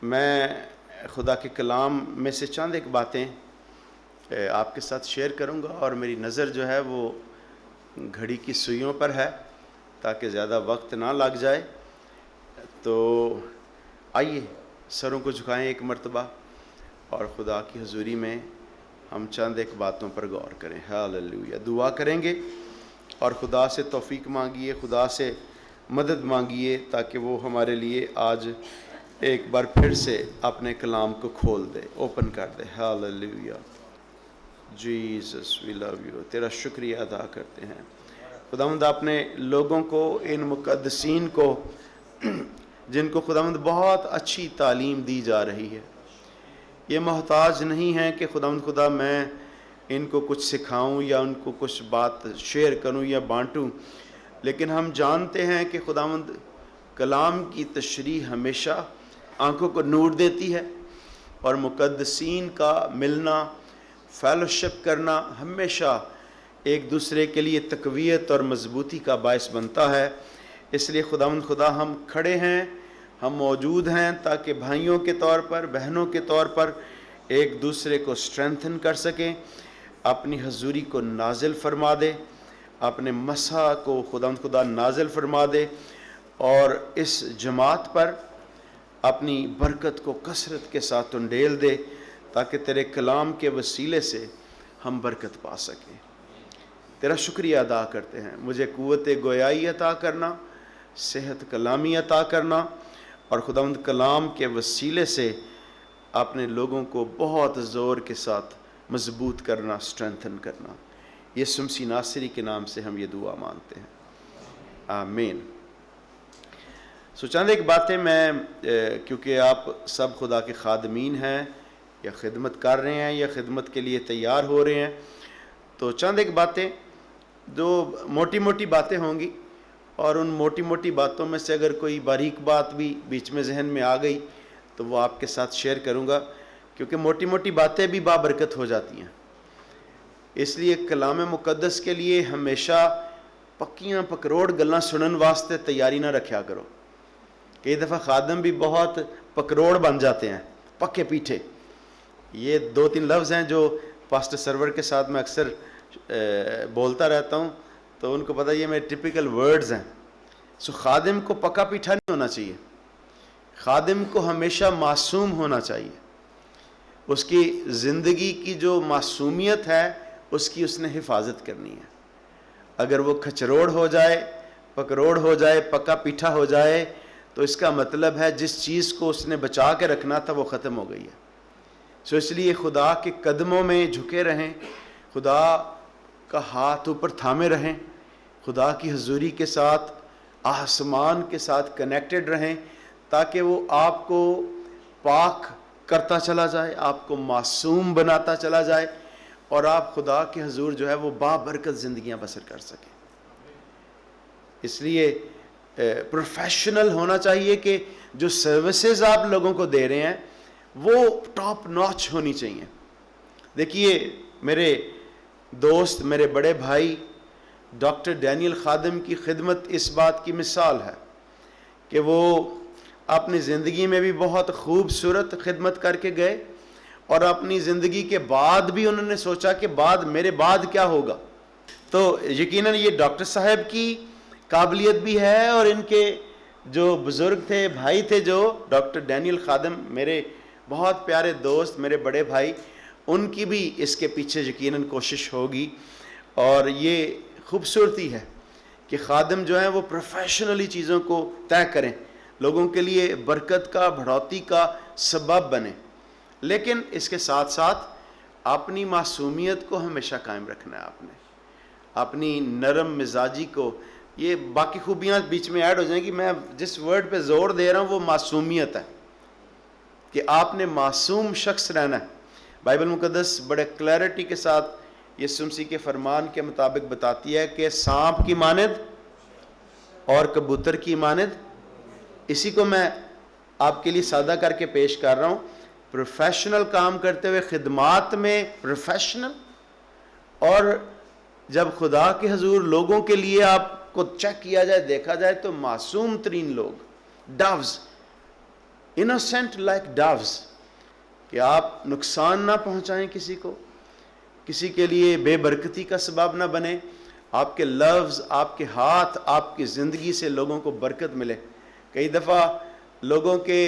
میں خدا کے کلام میں سے چند ایک باتیں آپ کے ساتھ شیئر کروں گا، اور میری نظر جو ہے وہ گھڑی کی سوئیوں پر ہے تاکہ زیادہ وقت نہ لگ جائے۔ تو آئیے سروں کو جھکائیں ایک مرتبہ اور خدا کی حضوری میں ہم چند ایک باتوں پر غور کریں۔ ہاللویا۔ دعا کریں گے اور خدا سے توفیق مانگیے، خدا سے مدد مانگیے تاکہ وہ ہمارے لیے آج ایک بار پھر سے اپنے کلام کو کھول دے، اوپن کر دے۔ Hallelujah. Jesus we love you. تیرا شکریہ ادا کرتے ہیں خداوند، اپنے لوگوں کو، ان مقدسین کو جن کو خداوند بہت اچھی تعلیم دی جا رہی ہے، یہ محتاج نہیں ہیں کہ خداوند خدا میں ان کو کچھ سکھاؤں یا ان کو کچھ بات شیئر کروں یا بانٹوں، لیکن ہم جانتے ہیں کہ خداوند کلام کی تشریح ہمیشہ آنکھوں کو نور دیتی ہے، اور مقدسین کا ملنا، فیلوشپ کرنا ہمیشہ ایک دوسرے کے لیے تقویت اور مضبوطی کا باعث بنتا ہے۔ اس لیے خداوند خدا ہم کھڑے ہیں، ہم موجود ہیں تاکہ بھائیوں کے طور پر، بہنوں کے طور پر ایک دوسرے کو اسٹرینتھن کر سکیں، اپنی حضوری کو نازل فرما دے، اپنے مسح کو خداوند خدا نازل فرما دے، اور اس جماعت پر اپنی برکت کو کثرت کے ساتھ انڈیل دے تاکہ تیرے کلام کے وسیلے سے ہم برکت پا سکیں۔ تیرا شکریہ ادا کرتے ہیں، مجھے قوت گویائی عطا کرنا، صحت کلامی عطا کرنا، اور خداوند کلام کے وسیلے سے اپنے لوگوں کو بہت زور کے ساتھ مضبوط کرنا، اسٹرینتھن کرنا۔ یسوع مسیح ناصری کے نام سے ہم یہ دعا مانگتے ہیں، آمین۔ چند ایک باتیں میں کیونکہ آپ سب خدا کے خادمین ہیں یا خدمت کر رہے ہیں یا خدمت کے لیے تیار ہو رہے ہیں، تو چند ایک باتیں جو موٹی موٹی باتیں ہوں گی، اور ان موٹی موٹی باتوں میں سے اگر کوئی باریک بات بھی بیچ میں ذہن میں آ گئی تو وہ آپ کے ساتھ شیئر کروں گا، کیونکہ موٹی موٹی باتیں بھی بابرکت ہو جاتی ہیں۔ اس لیے کلام مقدس کے لیے ہمیشہ پکیاں پکروڑ گلاں سنن واسطے تیاری نہ رکھیا کرو۔ کئی دفعہ خادم بھی بہت پکروڑ بن جاتے ہیں، پکے پیٹھے۔ یہ دو تین لفظ ہیں جو پاسٹر سرور کے ساتھ میں اکثر بولتا رہتا ہوں، تو ان کو پتہ یہ میرے ٹپیکل ورڈز ہیں۔ خادم کو پکا پیٹھا نہیں ہونا چاہیے، خادم کو ہمیشہ معصوم ہونا چاہیے۔ اس کی زندگی کی جو معصومیت ہے اس نے حفاظت کرنی ہے۔ اگر وہ کھچروڑ ہو جائے، پکروڑ ہو جائے، پکا پیٹھا ہو جائے، تو اس کا مطلب ہے جس چیز کو اس نے بچا کے رکھنا تھا وہ ختم ہو گئی ہے۔ اس لیے خدا کے قدموں میں جھکے رہیں، خدا کا ہاتھ اوپر تھامے رہیں، خدا کی حضوری کے ساتھ، آسمان کے ساتھ کنیکٹڈ رہیں، تاکہ وہ آپ کو پاک کرتا چلا جائے، آپ کو معصوم بناتا چلا جائے، اور آپ خدا کے حضور جو ہے وہ بابرکت زندگیاں بسر کر سکیں۔ اس لیے پروفیشنل ہونا چاہیے کہ جو سروسز آپ لوگوں کو دے رہے ہیں وہ ٹاپ ناچ ہونی چاہیے۔ دیکھیے، میرے دوست، میرے بڑے بھائی ڈاکٹر ڈینیل خادم کی خدمت اس بات کی مثال ہے کہ وہ اپنی زندگی میں بھی بہت خوبصورت خدمت کر کے گئے، اور اپنی زندگی کے بعد بھی انہوں نے سوچا کہ میرے بعد کیا ہوگا۔ تو یقیناً یہ ڈاکٹر صاحب کی قابلیت بھی ہے، اور ان کے جو بزرگ تھے، بھائی تھے، جو ڈاکٹر ڈینیل خادم، میرے بہت پیارے دوست، میرے بڑے بھائی، ان کی بھی اس کے پیچھے یقیناً کوشش ہوگی۔ اور یہ خوبصورتی ہے کہ خادم جو ہیں وہ پروفیشنلی چیزوں کو طے کریں، لوگوں کے لیے برکت کا، بڑھوتی کا سبب بنیں، لیکن اس کے ساتھ ساتھ اپنی معصومیت کو ہمیشہ قائم رکھنا ہے۔ آپ نے اپنی نرم مزاجی کو، یہ باقی خوبیاں بیچ میں ایڈ ہو جائیں گی، میں جس ورڈ پہ زور دے رہا ہوں وہ معصومیت ہے، کہ آپ نے معصوم شخص رہنا ہے۔ بائبل مقدس بڑے کلیئرٹی کے ساتھ یسوع مسیح کے فرمان کے مطابق بتاتی ہے کہ سانپ کی مانند اور کبوتر کی مانند، اسی کو میں آپ کے لیے سادہ کر کے پیش کر رہا ہوں۔ پروفیشنل کام کرتے ہوئے خدمات میں پروفیشنل، اور جب خدا کے حضور لوگوں کے لیے آپ کو چیک کیا جائے، دیکھا جائے تو معصوم ترین لوگ، ڈوز، innocent like doves, کہ آپ نقصان نہ پہنچائیں کسی کو, کسی کے لیے بے برکتی کا سبب نہ بنے. آپ کے لفظ, آپ کے ہاتھ, آپ کی زندگی سے لوگوں کو برکت ملے. کئی دفعہ لوگوں کے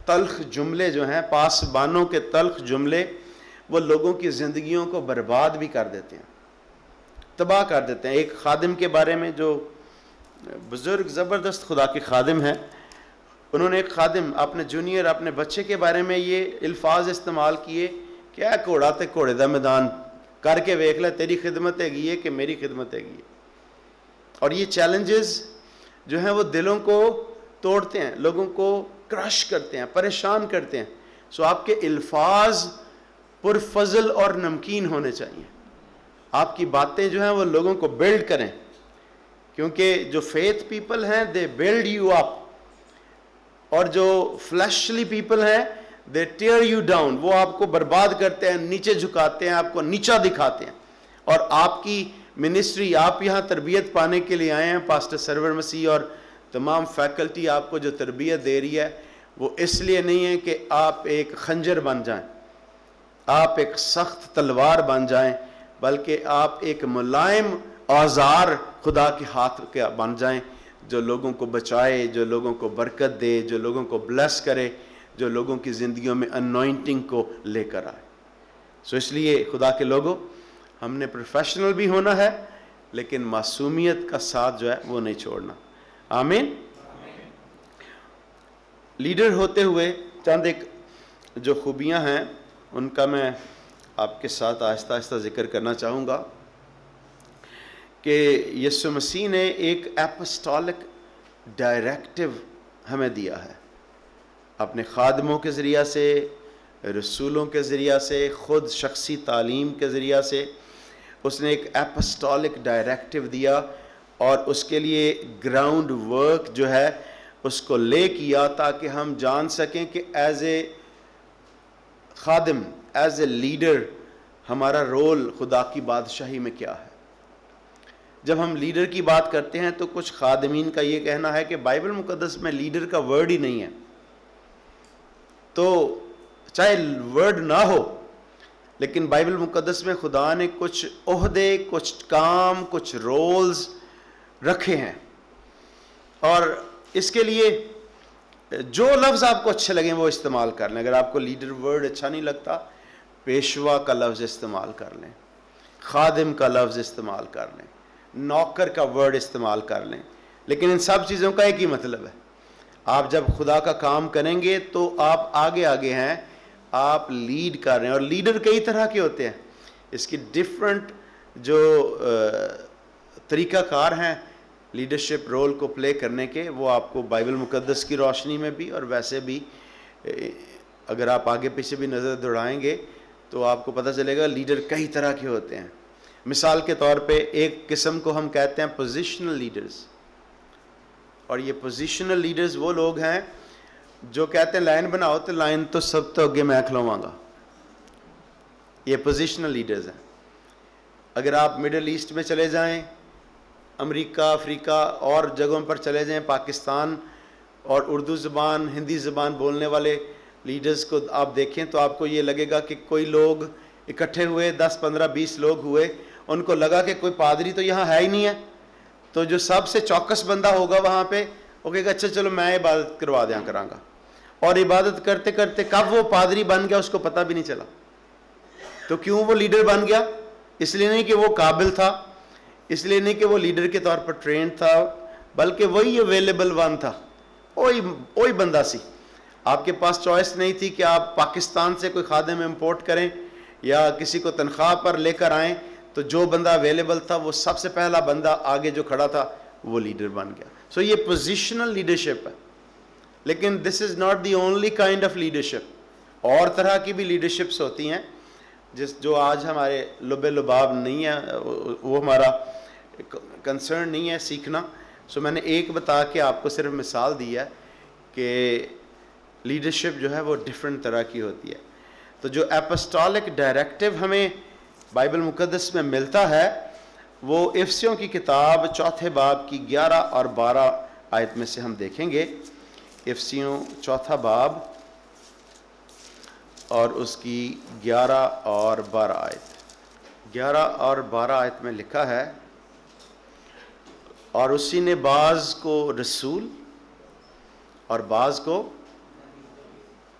تلخ جملے جو ہیں, پاسبانوں کے تلخ جملے, وہ لوگوں کی زندگیوں کو برباد بھی کر دیتے ہیں, تباہ کر دیتے ہیں. ایک خادم کے بارے میں جو بزرگ زبردست خدا کے خادم ہیں, انہوں نے ایک خادم اپنے جونیئر, اپنے بچے کے بارے میں یہ الفاظ استعمال کیے, کیا گھوڑا تے گھوڑے دا میدان کر کے ویکھ لے, تیری خدمت ہے کہ میری خدمت ہے. اور یہ چیلنجز جو ہیں وہ دلوں کو توڑتے ہیں, لوگوں کو کرش کرتے ہیں, پریشان کرتے ہیں. سو آپ کے الفاظ پرفضل اور نمکین ہونے چاہیے. آپ کی باتیں جو ہیں وہ لوگوں کو بلڈ کریں, کیونکہ جو فیتھ پیپل ہیں دے بلڈ یو اپ, اور جو فلیشلی پیپل ہیں دے ٹیئر یو ڈاؤن, وہ آپ کو برباد کرتے ہیں, نیچے جھکاتے ہیں, آپ کو نیچا دکھاتے ہیں. اور آپ کی منسٹری, آپ یہاں تربیت پانے کے لیے آئے ہیں, پاسٹر سرور مسیح اور تمام فیکلٹی آپ کو جو تربیت دے رہی ہے وہ اس لیے نہیں ہے کہ آپ ایک خنجر بن جائیں, آپ ایک سخت تلوار بن جائیں, بلکہ آپ ایک ملائم اوزار خدا کے ہاتھ کے بن جائیں, جو لوگوں کو بچائے, جو لوگوں کو برکت دے, جو لوگوں کو بلیس کرے, جو لوگوں کی زندگیوں میں انوائنٹنگ کو لے کر آئے. سو اس لیے خدا کے لوگوں, ہم نے پروفیشنل بھی ہونا ہے, لیکن معصومیت کا ساتھ جو ہے وہ نہیں چھوڑنا. آمین. لیڈر ہوتے ہوئے چند ایک جو خوبیاں ہیں ان کا میں آپ کے ساتھ آہستہ آہستہ ذکر کرنا چاہوں گا, کہ یسوع مسیح نے ایک اپسٹولک ڈائریکٹیو ہمیں دیا ہے, اپنے خادموں کے ذریعہ سے, رسولوں کے ذریعہ سے, خود شخصی تعلیم کے ذریعہ سے. اس نے ایک اپسٹولک ڈائریکٹیو دیا, اور اس کے لیے گراؤنڈ ورک جو ہے اس کو لے کیا, تاکہ ہم جان سکیں کہ as a Khadim, as a leader, ہمارا رول خدا کی بادشاہی میں کیا ہے. جب ہم لیڈر کی بات کرتے ہیں تو کچھ خادمین کا یہ کہنا ہے کہ بائبل مقدس میں لیڈر کا ورڈ ہی نہیں ہے, تو چاہے ورڈ نہ ہو, لیکن بائبل مقدس میں خدا نے کچھ عہدے, کچھ کام, کچھ رولز رکھے ہیں, اور اس کے لیے جو لفظ آپ کو اچھے لگیں وہ استعمال کر لیں. اگر آپ کو لیڈر ورڈ اچھا نہیں لگتا, پیشوا کا لفظ استعمال کر لیں, خادم کا لفظ استعمال کر لیں, نوکر کا ورڈ استعمال کر لیں, لیکن ان سب چیزوں کا ایک ہی مطلب ہے. آپ جب خدا کا کام کریں گے تو آپ آگے آگے ہیں, آپ لیڈ کر رہے ہیں. اور لیڈر کئی طرح کے ہوتے ہیں, اس کی ڈفرنٹ جو طریقہ کار ہیں لیڈرشپ رول کو پلے کرنے کے, وہ آپ کو بائبل مقدس کی روشنی میں بھی اور ویسے بھی اگر آپ آگے پیچھے بھی نظر دوڑائیں گے تو آپ کو پتہ چلے گا لیڈر کئی طرح کے ہوتے ہیں. مثال کے طور پہ ایک قسم کو ہم کہتے ہیں پوزیشنل لیڈرز, اور یہ پوزیشنل لیڈرز وہ لوگ ہیں جو کہتے ہیں لائن بناؤ تو لائن تو سب تو اگے میں کھلواں گا. یہ پوزیشنل لیڈرز ہیں. اگر آپ مڈل ایسٹ میں چلے جائیں, امریکہ, افریقہ اور جگہوں پر چلے جائیں, پاکستان اور اردو زبان, ہندی زبان بولنے والے لیڈرز کو آپ دیکھیں تو آپ کو یہ لگے گا کہ کوئی لوگ اکٹھے ہوئے, 10, 15, 20 لوگ ہوئے, ان کو لگا کہ کوئی پادری تو یہاں ہے ہی نہیں ہے, تو جو سب سے چوکس بندہ ہوگا وہاں پہ وہ کہے گا اچھا چلو میں عبادت کروا دیا کراں گا, اور عبادت کرتے کرتے کب وہ پادری بن گیا اس کو پتہ بھی نہیں چلا. تو کیوں وہ لیڈر بن گیا؟ اس لیے نہیں کہ وہ قابل تھا, اس لیے نہیں کہ وہ لیڈر کے طور پر ٹرینڈ تھا, بلکہ وہی اویلیبل ون تھا, وہی بندہ سی. آپ کے پاس چوائس نہیں تھی کہ آپ پاکستان سے کوئی خادم امپورٹ کریں یا کسی کو تنخواہ پر لے کر آئیں, تو جو بندہ اویلیبل تھا وہ سب سے پہلا بندہ آگے جو کھڑا تھا وہ لیڈر بن گیا. سو یہ پوزیشنل لیڈرشپ ہے, لیکن this is not the only kind of leadership. اور طرح کی بھی لیڈرشپس ہوتی ہیں جو آج ہمارے لب لباب نہیں ہے, وہ ہمارا کنسرن نہیں ہے سیکھنا. سو میں نے ایک بتا کے آپ کو صرف مثال دی ہے کہ لیڈرشپ جو ہے وہ ڈفرینٹ طرح کی ہوتی ہے. تو جو اپسٹولک ڈائریکٹیو ہمیں بائبل مقدس میں ملتا ہے وہ افسیوں کی کتاب 4 باب کی 11 اور 12 آیت میں سے ہم دیکھیں گے افسیوں 4 باب اور اس کی 11 اور 12 آیت. 11 اور 12 آیت میں لکھا ہے، اور اسی نے بعض کو رسول اور بعض کو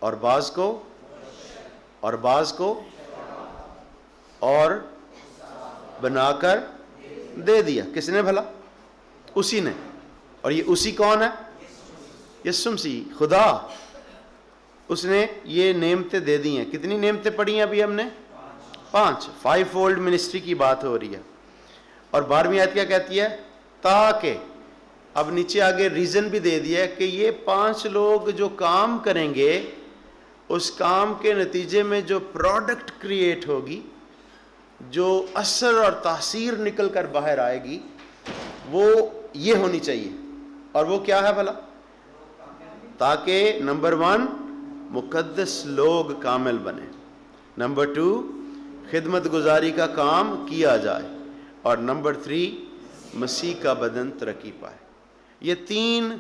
اور بعض کو اور بعض کو اور بنا کر دے دیا. کس نے بھلا؟ اسی نے. اور یہ اسی کون ہے؟ یسوع مسیح خدا. اس نے یہ نعمتیں دے دی ہیں. کتنی نعمتیں پڑھی ہیں ابھی ہم نے؟ 5. 5 فولڈ منسٹری کی بات ہو رہی ہے. اور 12ویں آیت کیا کہتی ہے؟ تاکہ. اب نیچے آگے ریزن بھی دے دیا ہے کہ یہ 5 لوگ جو کام کریں گے، اس کام کے نتیجے میں جو پروڈکٹ کریٹ ہوگی، جو اثر اور تاثیر نکل کر باہر آئے گی، وہ یہ ہونی چاہیے. اور وہ کیا ہے بھلا؟ تاکہ نمبر 1 مقدس لوگ کامل بنے، نمبر 2 خدمت گزاری کا کام کیا جائے، اور نمبر 3 مسیح کا بدن ترقی پائے. یہ 3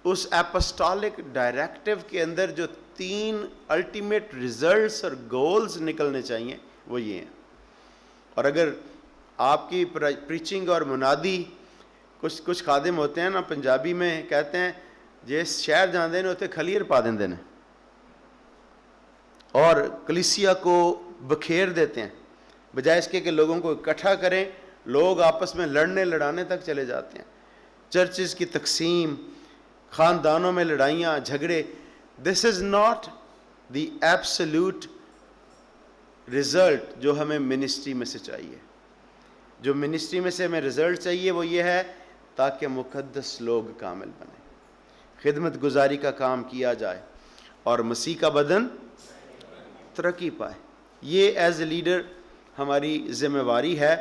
اس اپسٹولک ڈائریکٹیو کے اندر جو 3 الٹیمیٹ ریزلٹس اور گولز نکلنے چاہیے وہ یہ ہیں. اور اگر آپ کی پریچنگ اور منادی، کچھ خادم ہوتے ہیں نا، پنجابی میں کہتے ہیں جس شہر جاندے نے اتنے کھلیئر پا دیندے نے، اور کلیسیا کو بکھیر دیتے ہیں، بجائے اس کے کہ لوگوں کو اکٹھا کریں. لوگ آپس میں لڑنے لڑانے تک چلے جاتے ہیں. چرچز کی تقسیم، خاندانوں میں لڑائیاں جھگڑے. This is not the absolute result جو ہمیں منسٹری میں سے چاہیے. جو منسٹری میں سے ہمیں رزلٹ چاہیے وہ یہ ہے تاکہ مقدس لوگ کامل بنیں، خدمت گزاری کا کام کیا جائے، اور مسیح کا بدن ترقی پائے. یہ ایز اے لیڈر ہماری ذمہ واری ہے،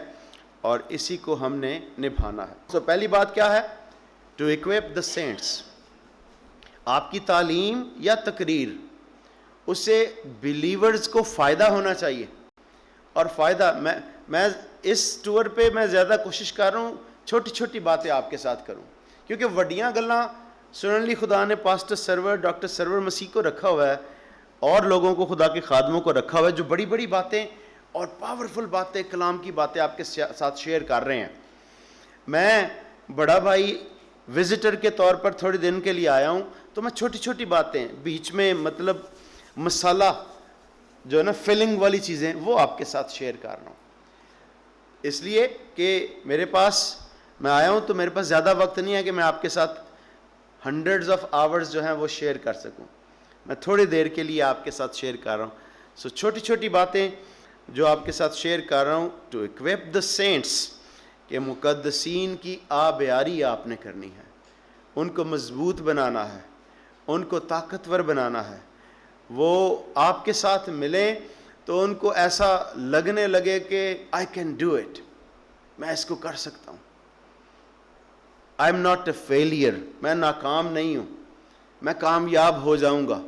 اور اسی کو ہم نے نبھانا ہے. تو پہلی بات کیا ہے؟ To اکوپ the saints. آپ کی تعلیم یا تقریر، اس سے بلیورز کو فائدہ ہونا چاہیے. اور فائدہ میں اس ٹور پہ میں زیادہ کوشش کر رہا ہوں چھوٹی چھوٹی باتیں آپ کے ساتھ کروں، کیونکہ وڈیاں گلاں سنن لی خدا نے پاسٹر سرور ڈاکٹر سرور مسیح کو رکھا ہوا ہے، اور لوگوں کو، خدا کے خادموں کو رکھا ہوا ہے جو بڑی بڑی باتیں اور پاورفل باتیں، کلام کی باتیں آپ کے ساتھ شیئر کر رہے ہیں. میں بڑا بھائی وزٹر کے طور پر تھوڑے دن کے لیے آیا ہوں، تو میں چھوٹی چھوٹی باتیں بیچ میں، مطلب مسالہ جو ہے نا، فلنگ والی چیزیں، وہ آپ کے ساتھ شیئر کر رہا ہوں. اس لیے کہ میرے پاس، میں آیا ہوں تو میرے پاس زیادہ وقت نہیں ہے کہ میں آپ کے ساتھ ہنڈریڈز آف آورز جو ہیں وہ شیئر کر سکوں. میں تھوڑی دیر کے لیے آپ کے ساتھ شیئر کر رہا ہوں. سو چھوٹی چھوٹی باتیں جو آپ کے ساتھ شیئر کر رہا ہوں. ٹو اکوپ دا سینٹس، کہ مقدسین کی آبیاری آپ نے کرنی ہے، ان کو مضبوط بنانا ہے، ان کو طاقتور بنانا ہے. وہ آپ کے ساتھ ملیں تو ان کو ایسا لگنے لگے کہ آئی کین ڈو اٹ، میں اس کو کر سکتا ہوں. I am not a failure, میں ناکام نہیں ہوں، میں کامیاب ہو جاؤں گا.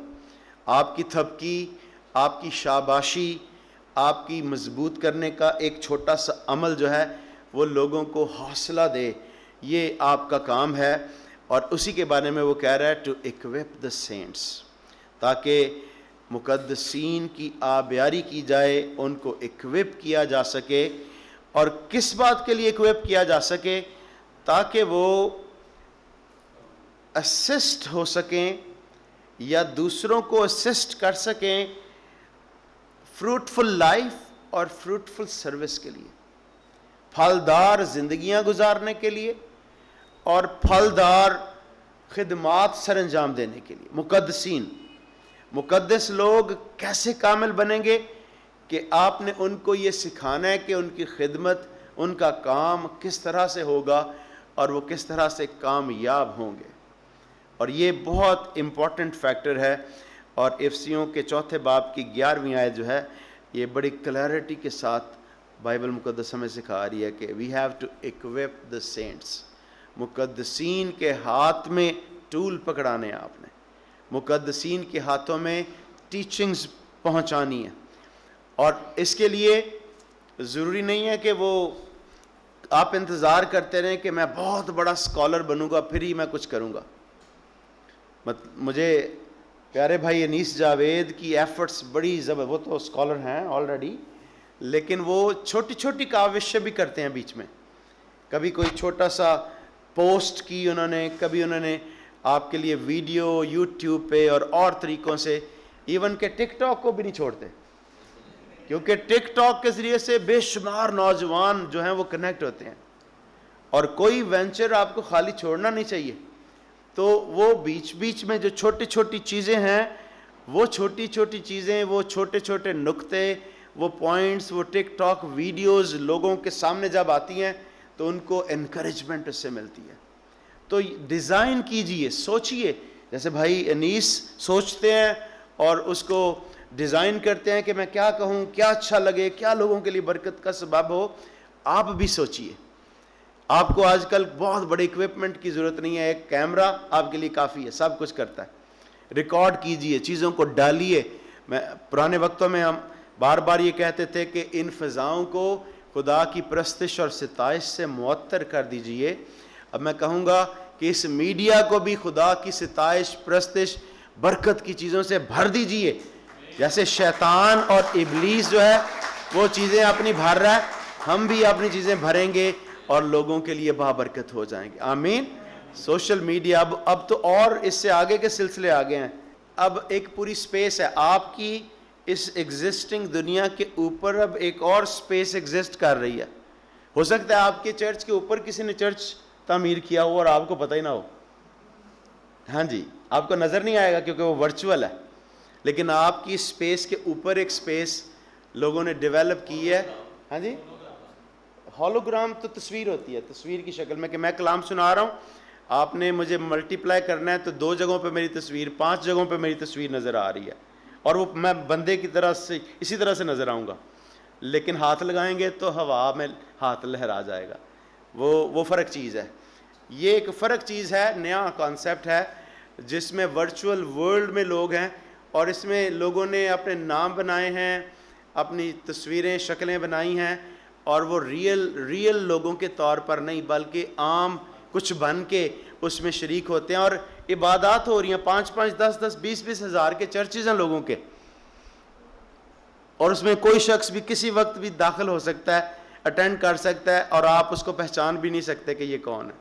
آپ کی تھپکی، آپ کی شاباشی، آپ کی مضبوط کرنے کا ایک چھوٹا سا عمل جو ہے وہ لوگوں کو حوصلہ دے، یہ آپ کا کام ہے. اور اسی کے بارے میں وہ کہہ رہا ہے ٹو اکوپ دا سینٹس، تاکہ مقدسین کی آبیاری کی جائے، ان کو اکوپ کیا جا سکے. اور کس بات کے لیے اکوپ کیا جا سکے؟ تاکہ وہ اسسٹ ہو سکیں یا دوسروں کو اسسٹ کر سکیں فروٹفل لائف اور فروٹفل سروس کے لیے، پھلدار زندگیاں گزارنے کے لیے اور پھلدار خدمات سر انجام دینے کے لیے. مقدس لوگ کیسے کامل بنیں گے؟ کہ آپ نے ان کو یہ سکھانا ہے کہ ان کی خدمت، ان کا کام کس طرح سے ہوگا اور وہ کس طرح سے کامیاب ہوں گے. اور یہ بہت امپورٹنٹ فیکٹر ہے. اور افسیوں کے 4 باب کی 11ویں آیت جو ہے، یہ بڑی کلیئرٹی کے ساتھ بائبل مقدس ہمیں سکھا رہی ہے کہ we have to اکوپ the saints. مقدسین کے ہاتھ میں ٹول پکڑانے آپ نے، مقدسین کے ہاتھوں میں ٹیچنگز پہنچانی ہیں. اور اس کے لیے ضروری نہیں ہے کہ وہ آپ انتظار کرتے رہیں کہ میں بہت بڑا اسکالر بنوں گا پھر ہی میں کچھ کروں گا. مجھے پیارے بھائی انیس جاوید کی ایفرٹس بڑی وہ تو اسکالر ہیں آلریڈی، لیکن وہ چھوٹی چھوٹی کاوشیں بھی کرتے ہیں بیچ میں. کبھی کوئی چھوٹا سا پوسٹ کی انہوں نے، کبھی انہوں نے آپ کے لیے ویڈیو یوٹیوب پہ اور طریقوں سے، ایون کہ ٹک ٹاک کو بھی نہیں چھوڑتے، کیونکہ ٹک ٹاک کے ذریعے سے بے شمار نوجوان جو ہیں وہ کنیکٹ ہوتے ہیں، اور کوئی وینچر آپ کو خالی چھوڑنا نہیں چاہیے. تو وہ بیچ میں جو چھوٹی چھوٹی چیزیں ہیں، وہ چھوٹی چھوٹی چیزیں، وہ چھوٹے چھوٹے نقطے، وہ پوائنٹس، وہ ٹک ٹاک ویڈیوز لوگوں کے سامنے جب آتی ہیں تو ان کو انکریجمنٹ اس سے ملتی ہے. تو ڈیزائن کیجئے، سوچئے، جیسے بھائی انیس سوچتے ہیں اور اس کو ڈیزائن کرتے ہیں کہ میں کیا کہوں، کیا اچھا لگے، کیا لوگوں کے لیے برکت کا سبب ہو. آپ بھی سوچئے. آپ کو آج کل بہت بڑے اکوپمنٹ کی ضرورت نہیں ہے، ایک کیمرہ آپ کے لیے کافی ہے، سب کچھ کرتا ہے. ریکارڈ کیجئے، چیزوں کو ڈالیے. پرانے وقتوں میں ہم بار بار یہ کہتے تھے کہ ان فضاؤں کو خدا کی پرستش اور ستائش سے معطر کر دیجئے. اب میں کہوں گا کہ اس میڈیا کو بھی خدا کی ستائش، پرستش، برکت کی چیزوں سے بھر دیجئے. جیسے شیطان اور ابلیس جو ہے وہ چیزیں اپنی بھر رہا ہے، ہم بھی اپنی چیزیں بھریں گے اور لوگوں کے لیے بابرکت ہو جائیں گے. آمین. سوشل میڈیا اب تو اور اس سے آگے کے سلسلے آگے ہیں. اب ایک پوری سپیس ہے آپ کی اس ایگزسٹنگ دنیا کے اوپر، اب ایک اور سپیس ایگزسٹ کر رہی ہے. ہو سکتا ہے آپ کے چرچ کے اوپر کسی نے چرچ تعمیر کیا ہو اور آپ کو پتہ ہی نہ ہو. ہاں جی، آپ کو نظر نہیں آئے گا کیونکہ وہ ورچوئل ہے، لیکن آپ کی سپیس کے اوپر ایک سپیس لوگوں نے ڈیولپ کی ہے. ہاں جی، ہولوگرام تو تصویر ہوتی ہے، تصویر کی شکل میں، کہ میں کلام سنا رہا ہوں، آپ نے مجھے ملٹی پلائی کرنا ہے تو 2 جگہوں پہ میری تصویر، 5 جگہوں پہ میری تصویر نظر آ رہی ہے، اور وہ میں بندے کی طرح سے اسی طرح سے نظر آؤں گا. لیکن ہاتھ لگائیں گے تو ہوا میں ہاتھ لہرا جائے گا. وہ فرق چیز ہے. یہ ایک فرق چیز ہے، نیا کانسیپٹ ہے جس میں ورچوئل ورلڈ میں لوگ ہیں، اور اس میں لوگوں نے اپنے نام بنائے ہیں، اپنی تصویریں، شکلیں بنائی ہیں، اور وہ ریئل لوگوں کے طور پر نہیں بلکہ عام کچھ بن کے اس میں شریک ہوتے ہیں. اور عبادات ہو رہی ہیں، 5-5 10-10 20-20 ہزار کے چرچز ہیں لوگوں کے، اور اس میں کوئی شخص بھی کسی وقت بھی داخل ہو سکتا ہے، اٹینڈ کر سکتا ہے، اور آپ اس کو پہچان بھی نہیں سکتے کہ یہ کون ہے.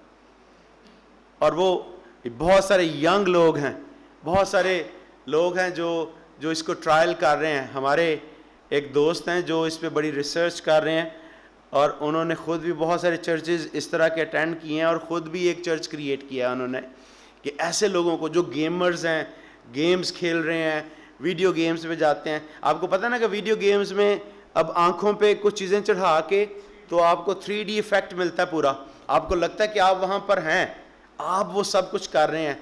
اور وہ بہت سارے ینگ لوگ ہیں، بہت سارے لوگ ہیں جو اس کو ٹرائل کر رہے ہیں. ہمارے ایک دوست ہیں جو اس پہ بڑی ریسرچ کر رہے ہیں، اور انہوں نے خود بھی بہت سارے چرچز اس طرح کے اٹینڈ کیے ہیں، اور خود بھی ایک چرچ کریٹ کیا ہے انہوں نے، کہ ایسے لوگوں کو جو گیمرز ہیں، گیمز کھیل رہے ہیں، ویڈیو گیمز پہ جاتے ہیں. آپ کو پتہ نا کہ ویڈیو گیمز میں اب آنکھوں پہ کچھ چیزیں چڑھا کے تو آپ کو 3D ایفیکٹ ملتا ہے پورا، آپ کو لگتا ہے کہ آپ وہاں پر ہیں، آپ وہ سب کچھ کر رہے ہیں.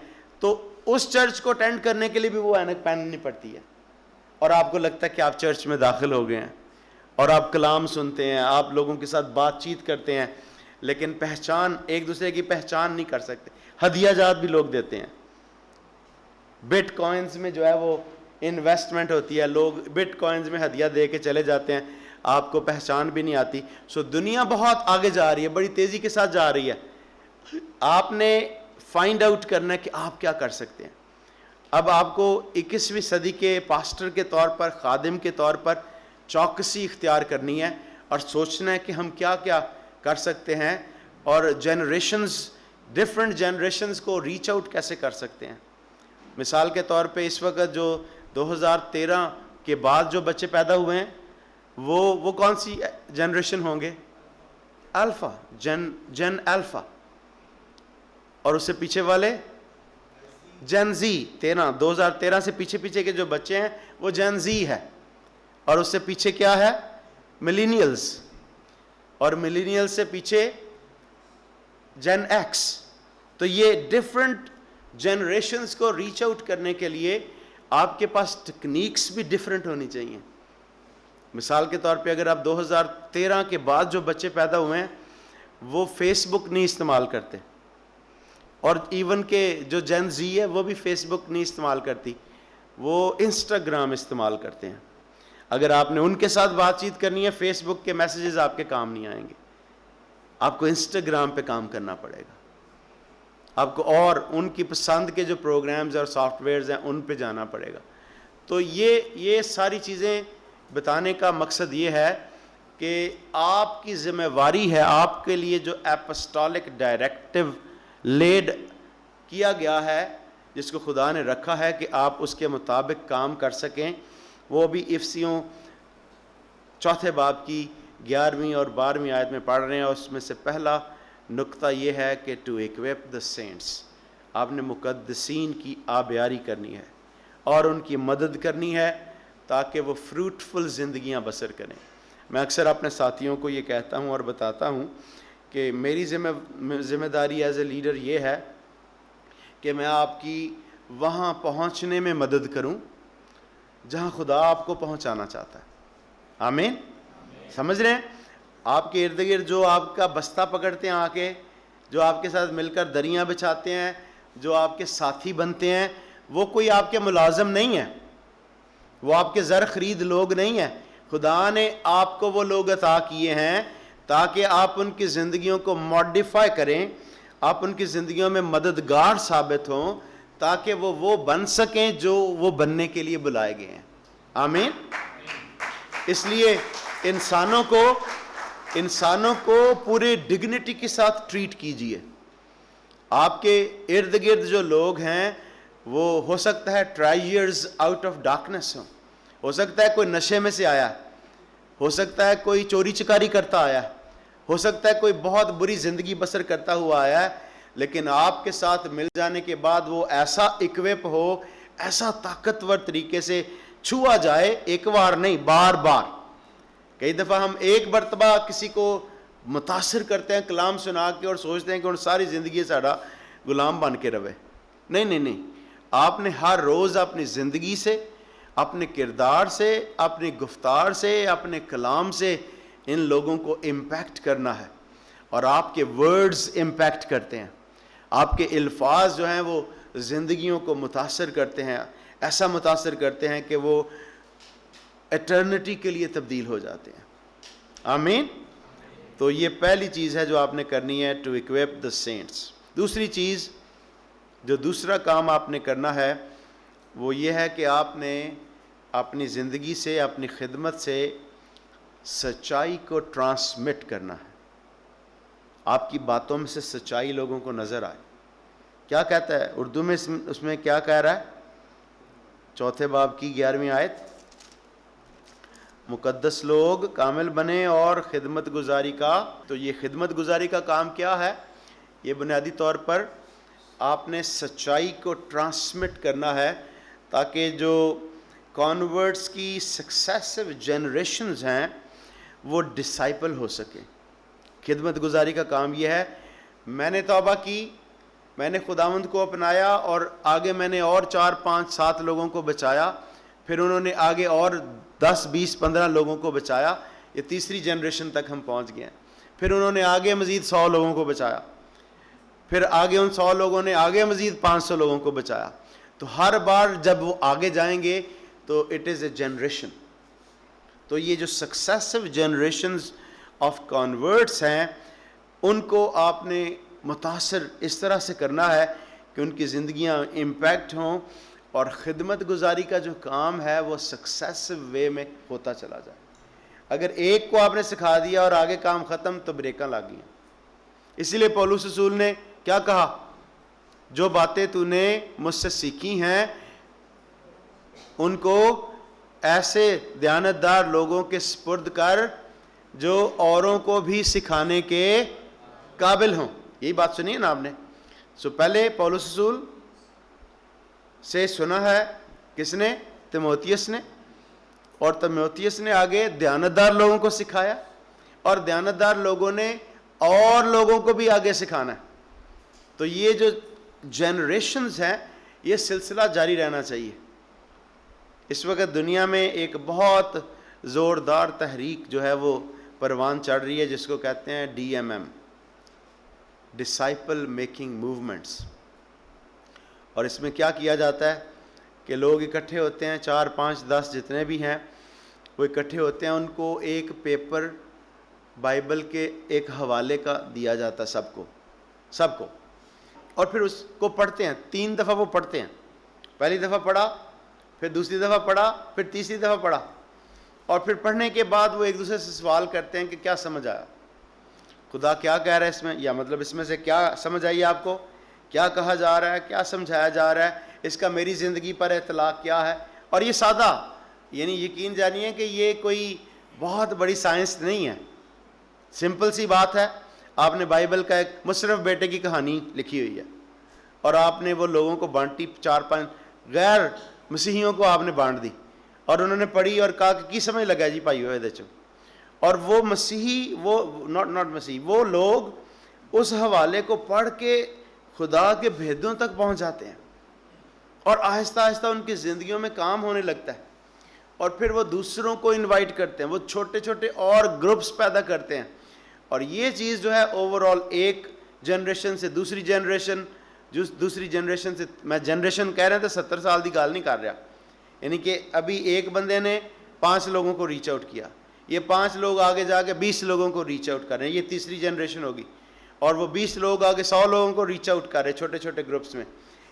تو اس چرچ کو اٹینڈ کرنے کے لیے بھی وہ اینک پہننی پڑتی ہے، اور آپ کو لگتا ہے کہ آپ چرچ میں داخل ہو گئے ہیں، اور آپ کلام سنتے ہیں، آپ لوگوں کے ساتھ بات چیت کرتے ہیں، لیکن پہچان، ایک دوسرے کی پہچان نہیں کر سکتے. ہدیہ جات بھی لوگ دیتے ہیں. بٹ کوائنز میں جو ہے وہ انویسٹمنٹ ہوتی ہے، لوگ بٹ کوائنز میں ہدیہ دے کے چلے جاتے ہیں، آپ کو پہچان بھی نہیں آتی. دنیا بہت آگے جا رہی ہے، بڑی تیزی کے ساتھ جا رہی ہے. آپ نے فائنڈ آؤٹ کرنا ہے کہ آپ کیا کر سکتے ہیں. اب آپ کو 21ویں صدی کے پاسٹر کے طور پر، خادم کے طور پر چوکسی اختیار کرنی ہے، اور سوچنا ہے کہ ہم کیا کیا کر سکتے ہیں، اور ڈفرینٹ جنریشنز کو ریچ آؤٹ کیسے کر سکتے ہیں. مثال کے طور پہ اس وقت جو 2013 کے بعد جو بچے پیدا ہوئے ہیں، وہ کون سی جنریشن ہوں گے؟ الفا، جن الفا. اور اس سے پیچھے والے جن زی. 2013 سے پیچھے کے جو بچے ہیں وہ جن زی ہے، اور اس سے پیچھے کیا ہے؟ ملینیلز. اور ملینیل سے پیچھے جن ایکس. تو یہ ڈفرنٹ جنریشنز کو ریچ آؤٹ کرنے کے لیے آپ کے پاس ٹیکنیکس بھی ڈفرنٹ ہونی چاہیے. مثال کے طور پہ اگر آپ 2013 کے بعد جو بچے پیدا ہوئے ہیں وہ فیس بک نہیں استعمال کرتے، اور ایون کہ جو جن زی ہے وہ بھی فیس بک نہیں استعمال کرتی، وہ انسٹاگرام استعمال کرتے ہیں. اگر آپ نے ان کے ساتھ بات چیت کرنی ہے، فیس بک کے میسیجز آپ کے کام نہیں آئیں گے، آپ کو انسٹاگرام پہ کام کرنا پڑے گا. آپ کو اور ان کی پسند کے جو پروگرامز اور سافٹ ویئرز ہیں ان پہ جانا پڑے گا. تو یہ ساری چیزیں بتانے کا مقصد یہ ہے کہ آپ کی ذمہ واری ہے, آپ کے لیے جو اپسٹولک ڈائریکٹیو لیڈ کیا گیا ہے, جس کو خدا نے رکھا ہے کہ آپ اس کے مطابق کام کر سکیں, وہ بھی افسیوں 4 باب کی 11ویں اور 12ویں آیت میں پڑھ رہے ہیں. اور اس میں سے پہلا نقطہ یہ ہے کہ ٹو ایکوپ دا سینٹس, آپ نے مقدسین کی آبیاری کرنی ہے اور ان کی مدد کرنی ہے تاکہ وہ فروٹفل زندگیاں بسر کریں. میں اکثر اپنے ساتھیوں کو یہ کہتا ہوں اور بتاتا ہوں کہ میری ذمہ داری ایز اے لیڈر یہ ہے کہ میں آپ کی وہاں پہنچنے میں مدد کروں جہاں خدا آپ کو پہنچانا چاہتا ہے. آمین. سمجھ رہے ہیں؟ آپ کے ارد گرد جو آپ کا بستہ پکڑتے ہیں آ کے, جو آپ کے ساتھ مل کر دریاں بچھاتے ہیں, جو آپ کے ساتھی بنتے ہیں, وہ کوئی آپ کے ملازم نہیں ہے, وہ آپ کے زر خرید لوگ نہیں ہیں. خدا نے آپ کو وہ لوگ عطا کیے ہیں تاکہ آپ ان کی زندگیوں کو ماڈیفائی کریں, آپ ان کی زندگیوں میں مددگار ثابت ہوں تاکہ وہ بن سکیں جو وہ بننے کے لیے بلائے گئے ہیں. آمین. اس لیے انسانوں کو پورے ڈگنیٹی کے ساتھ ٹریٹ کیجئے. آپ کے ارد گرد جو لوگ ہیں وہ ہو سکتا ہے ٹرائیرز آؤٹ آف ڈارکنیس ہو سکتا ہے کوئی نشے میں سے آیا, ہو سکتا ہے کوئی چوری چکاری کرتا آیا, ہو سکتا ہے کوئی بہت بری زندگی بسر کرتا ہوا آیا ہے, لیکن آپ کے ساتھ مل جانے کے بعد وہ ایسا اکوپ ہو, ایسا طاقتور طریقے سے چھوا جائے, ایک بار نہیں بار بار. کئی دفعہ ہم ایک مرتبہ کسی کو متاثر کرتے ہیں کلام سنا کے اور سوچتے ہیں کہ ان ساری زندگی ساڑا غلام بن کے رہے. نہیں, آپ نے ہر روز اپنی زندگی سے, اپنے کردار سے, اپنی گفتار سے, اپنے کلام سے ان لوگوں کو امپیکٹ کرنا ہے. اور آپ کے ورڈز امپیکٹ کرتے ہیں, آپ کے الفاظ جو ہیں وہ زندگیوں کو متاثر کرتے ہیں, ایسا متاثر کرتے ہیں کہ وہ ایٹرنٹی کے لیے تبدیل ہو جاتے ہیں. آمین. تو یہ پہلی چیز ہے جو آپ نے کرنی ہے, ٹو ایکوپ دا سینٹس. دوسری چیز, جو دوسرا کام آپ نے کرنا ہے وہ یہ ہے کہ آپ نے اپنی زندگی سے, اپنی خدمت سے سچائی کو ٹرانسمٹ کرنا ہے. آپ کی باتوں میں سے سچائی لوگوں کو نظر آئے. کیا کہتا ہے اردو میں, اس میں کیا کہہ رہا ہے؟ 4 باب کی 11ویں آیت, مقدس لوگ کامل بنے اور خدمت گزاری کا. تو یہ خدمت گزاری کا کام کیا ہے؟ یہ بنیادی طور پر آپ نے سچائی کو ٹرانسمٹ کرنا ہے تاکہ جو کانورٹس کی سکسیسو جنریشنز ہیں وہ ڈسائپل ہو سکیں. خدمت گزاری کا کام یہ ہے, میں نے توبہ کی, میں نے خداوند کو اپنایا اور آگے میں نے اور 4 5 7 لوگوں کو بچایا, پھر انہوں نے آگے اور 10 20 15 لوگوں کو بچایا, یہ تیسری جنریشن تک ہم پہنچ گئے ہیں. پھر انہوں نے آگے مزید 100 لوگوں کو بچایا, پھر آگے ان 100 لوگوں نے آگے مزید 500 لوگوں کو بچایا. تو ہر بار جب وہ آگے جائیں گے تو اٹ از اے جنریشن. تو یہ جو سکسیسو جنریشنز آف کنورٹس ہیں ان کو آپ نے متاثر اس طرح سے کرنا ہے کہ ان کی زندگیاں امپیکٹ ہوں اور خدمت گزاری کا جو کام ہے وہ سکسیسو وے میں ہوتا چلا جائے. اگر ایک کو آپ نے سکھا دیا اور آگے کام ختم تو بریکاں لگ گئیں. اسی لیے پولس رسول نے کیا کہا؟ جو باتیں تو نے مجھ سے سیکھی ہیں ان کو ایسے دیانتدار لوگوں کے سپرد کر جو اوروں کو بھی سکھانے کے قابل ہوں. یہی بات سنی ہے نا آپ نے. پہلے پولس رسول سے سنا ہے کس نے؟ تیموتھیوس نے, اور تیموتھیوس نے آگے دیانتدار لوگوں کو سکھایا اور دیانتدار لوگوں نے اور لوگوں کو بھی آگے سکھانا ہے. تو یہ جو جنریشنز ہیں یہ سلسلہ جاری رہنا چاہیے. اس وقت دنیا میں ایک بہت زوردار تحریک جو ہے وہ پروان چڑھ رہی ہے جس کو کہتے ہیں DMM, ڈسائپل میکنگ موومنٹس. اور اس میں کیا کیا جاتا ہے کہ لوگ اکٹھے ہوتے ہیں, 4 5 10 جتنے بھی ہیں وہ اکٹھے ہوتے ہیں, ان کو ایک پیپر بائبل کے ایک حوالے کا دیا جاتا ہے سب کو. اور پھر اس کو پڑھتے ہیں. 3 دفعہ وہ پڑھتے ہیں. پہلی دفعہ پڑھا, پھر دوسری دفعہ پڑھا, پھر تیسری دفعہ پڑھا, اور پھر پڑھنے کے بعد وہ ایک دوسرے سے سوال کرتے ہیں کہ کیا سمجھ آیا, خدا کیا کہہ رہا ہے اس میں, یا مطلب اس میں سے کیا سمجھ آئی آپ کو, کیا کہا جا رہا ہے, کیا سمجھایا جا رہا ہے, اس کا میری زندگی پر اطلاق کیا ہے. اور یہ سادہ, یعنی یقین جانیے کہ یہ کوئی بہت بڑی سائنس نہیں ہے, سمپل سی بات ہے. آپ نے بائبل کا ایک مصرف بیٹے کی کہانی لکھی ہوئی ہے, اور آپ نے وہ لوگوں کو بانٹی, 4-5 غیر مسیحیوں کو آپ نے بانٹ دی, اور انہوں نے پڑھی اور کہا کہ کی سمجھ لگا جی بھائیو یہ چو. اور وہ مسیحی, وہ ناٹ مسیحی, وہ لوگ اس حوالے کو پڑھ کے خدا کے بھیدوں تک پہنچ جاتے ہیں, اور آہستہ آہستہ ان کی زندگیوں میں کام ہونے لگتا ہے. اور پھر وہ دوسروں کو انوائٹ کرتے ہیں, وہ چھوٹے چھوٹے اور گروپس پیدا کرتے ہیں. اور یہ چیز جو ہے اوورال ایک جنریشن سے دوسری جنریشن, دوسری جنریشن سے, میں جنریشن کہہ رہے تھے 70 سال کی گال نہیں کر رہا, یعنی کہ ابھی ایک بندے نے 5 لوگوں کو ریچ آؤٹ کیا, یہ 5 لوگ آگے جا کے 20 لوگوں کو ریچ آؤٹ کر رہے ہیں, یہ تیسری جنریشن ہوگی. اور وہ 20 لوگ آگے 100 لوگوں کو ریچ آؤٹ کر رہے ہیں چھوٹے چھوٹے گروپس میں.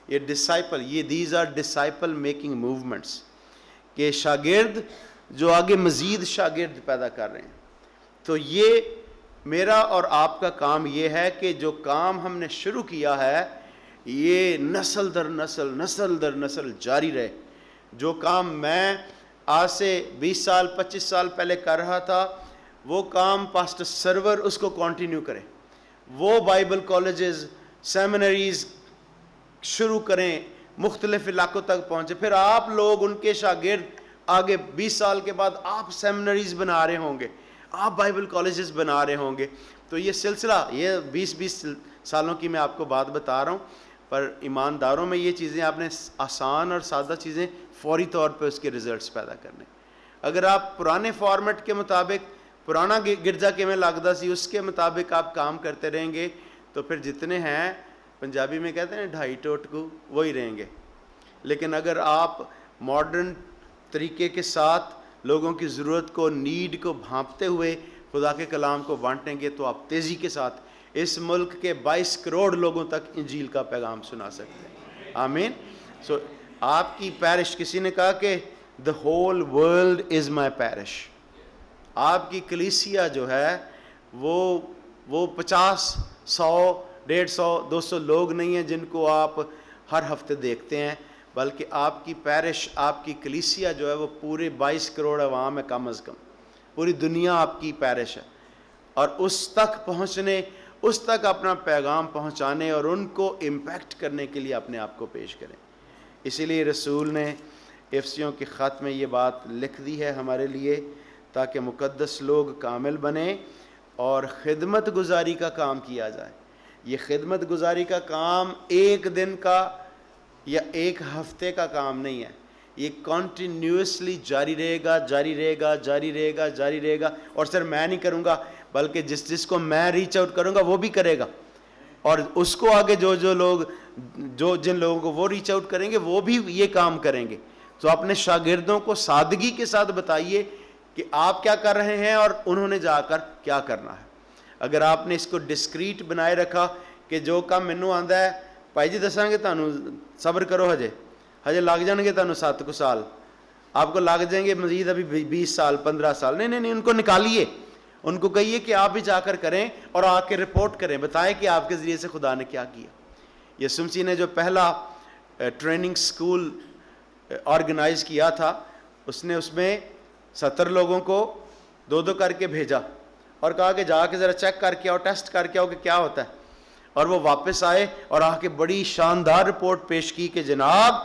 یہ ڈسائپل, یہ these are disciple making movements, کہ شاگرد جو آگے مزید شاگرد پیدا کر رہے ہیں. تو یہ میرا اور آپ کا کام یہ ہے کہ جو کام ہم نے شروع کیا ہے یہ نسل در نسل, نسل در نسل جاری رہے. جو کام میں آج سے 20 سال 25 سال پہلے کر رہا تھا, وہ کام پاسٹر سرور اس کو کنٹینیو کرے, وہ بائبل کالجز سیمنریز شروع کریں, مختلف علاقوں تک پہنچے. پھر آپ لوگ ان کے شاگرد آگے 20 سال کے بعد آپ سیمنریز بنا رہے ہوں گے, آپ بائبل کالجز بنا رہے ہوں گے. تو یہ سلسلہ, یہ 20 سالوں کی میں آپ کو بات بتا رہا ہوں, پر ایمانداروں میں یہ چیزیں آپ نے آسان اور سادہ چیزیں فوری طور پہ اس کے ریزلٹس پیدا کرنے. اگر آپ پرانے فارمیٹ کے مطابق, پرانا گرجا کے میں لگتا سی اس کے مطابق آپ کام کرتے رہیں گے, تو پھر جتنے ہیں پنجابی میں کہتے ہیں 2.5 ٹوٹکو وہی رہیں گے. لیکن اگر آپ ماڈرن طریقے کے ساتھ لوگوں کی ضرورت کو, نیڈ کو بھانپتے ہوئے خدا کے کلام کو بانٹیں گے, تو آپ تیزی کے ساتھ اس ملک کے 22 کروڑ لوگوں تک انجیل کا پیغام سنا سکتے ہیں. آمین. سو آپ کی پیرش, کسی نے کہا کہ the whole world is my parish. آپ کی کلیسیا جو ہے وہ 50, 100, 150, 200 لوگ نہیں ہیں جن کو آپ ہر ہفتے دیکھتے ہیں, بلکہ آپ کی پیرش, آپ کی کلیسیا جو ہے وہ پورے 22 کروڑ عوام ہے, کم از کم پوری دنیا آپ کی پیرش ہے. اور اس تک پہنچنے, اس تک اپنا پیغام پہنچانے اور ان کو امپیکٹ کرنے کے لیے اپنے آپ کو پیش کریں. اسی لیے رسول نے افسیوں کے خط میں یہ بات لکھ دی ہے ہمارے لیے, تاکہ مقدس لوگ کامل بنیں اور خدمت گزاری کا کام کیا جائے. یہ خدمت گزاری کا کام ایک دن کا یا ایک ہفتے کا کام نہیں ہے, یہ کنٹینیوسلی جاری رہے گا, جاری رہے گا, جاری رہے گا, جاری رہے گا. اور صرف میں نہیں کروں گا, بلکہ جس کو میں ریچ آؤٹ کروں گا وہ بھی کرے گا, اور اس کو آگے جو لوگ, جن لوگوں کو وہ ریچ آؤٹ کریں گے وہ بھی یہ کام کریں گے. تو اپنے شاگردوں کو سادگی کے ساتھ بتائیے کہ آپ کیا کر رہے ہیں اور انہوں نے جا کر کیا کرنا ہے. اگر آپ نے اس کو ڈسکریٹ بنائے رکھا کہ جو کام مینوں آندا ہے بھائی جی دساں گے تانوں, صبر کرو, ہجے لگ جان گے تانوں 7 سال, آپ کو لگ جائیں گے مزید ابھی 20 سال 15 سال. نہیں, ان کو نکالیے, ان کو کہیے کہ آپ بھی جا کر کریں اور آ کے رپورٹ کریں, بتائیں کہ آپ کے ذریعے سے خدا نے کیا کیا. یسوع مسیح نے جو پہلا ٹریننگ سکول آرگنائز کیا تھا, اس نے اس میں 70 لوگوں کو 2 کر کے بھیجا اور کہا کہ جا کے ذرا چیک کر کے آؤ, ٹیسٹ کر کے آؤ کہ کیا ہوتا ہے. اور وہ واپس آئے اور آ کے بڑی شاندار رپورٹ پیش کی کہ جناب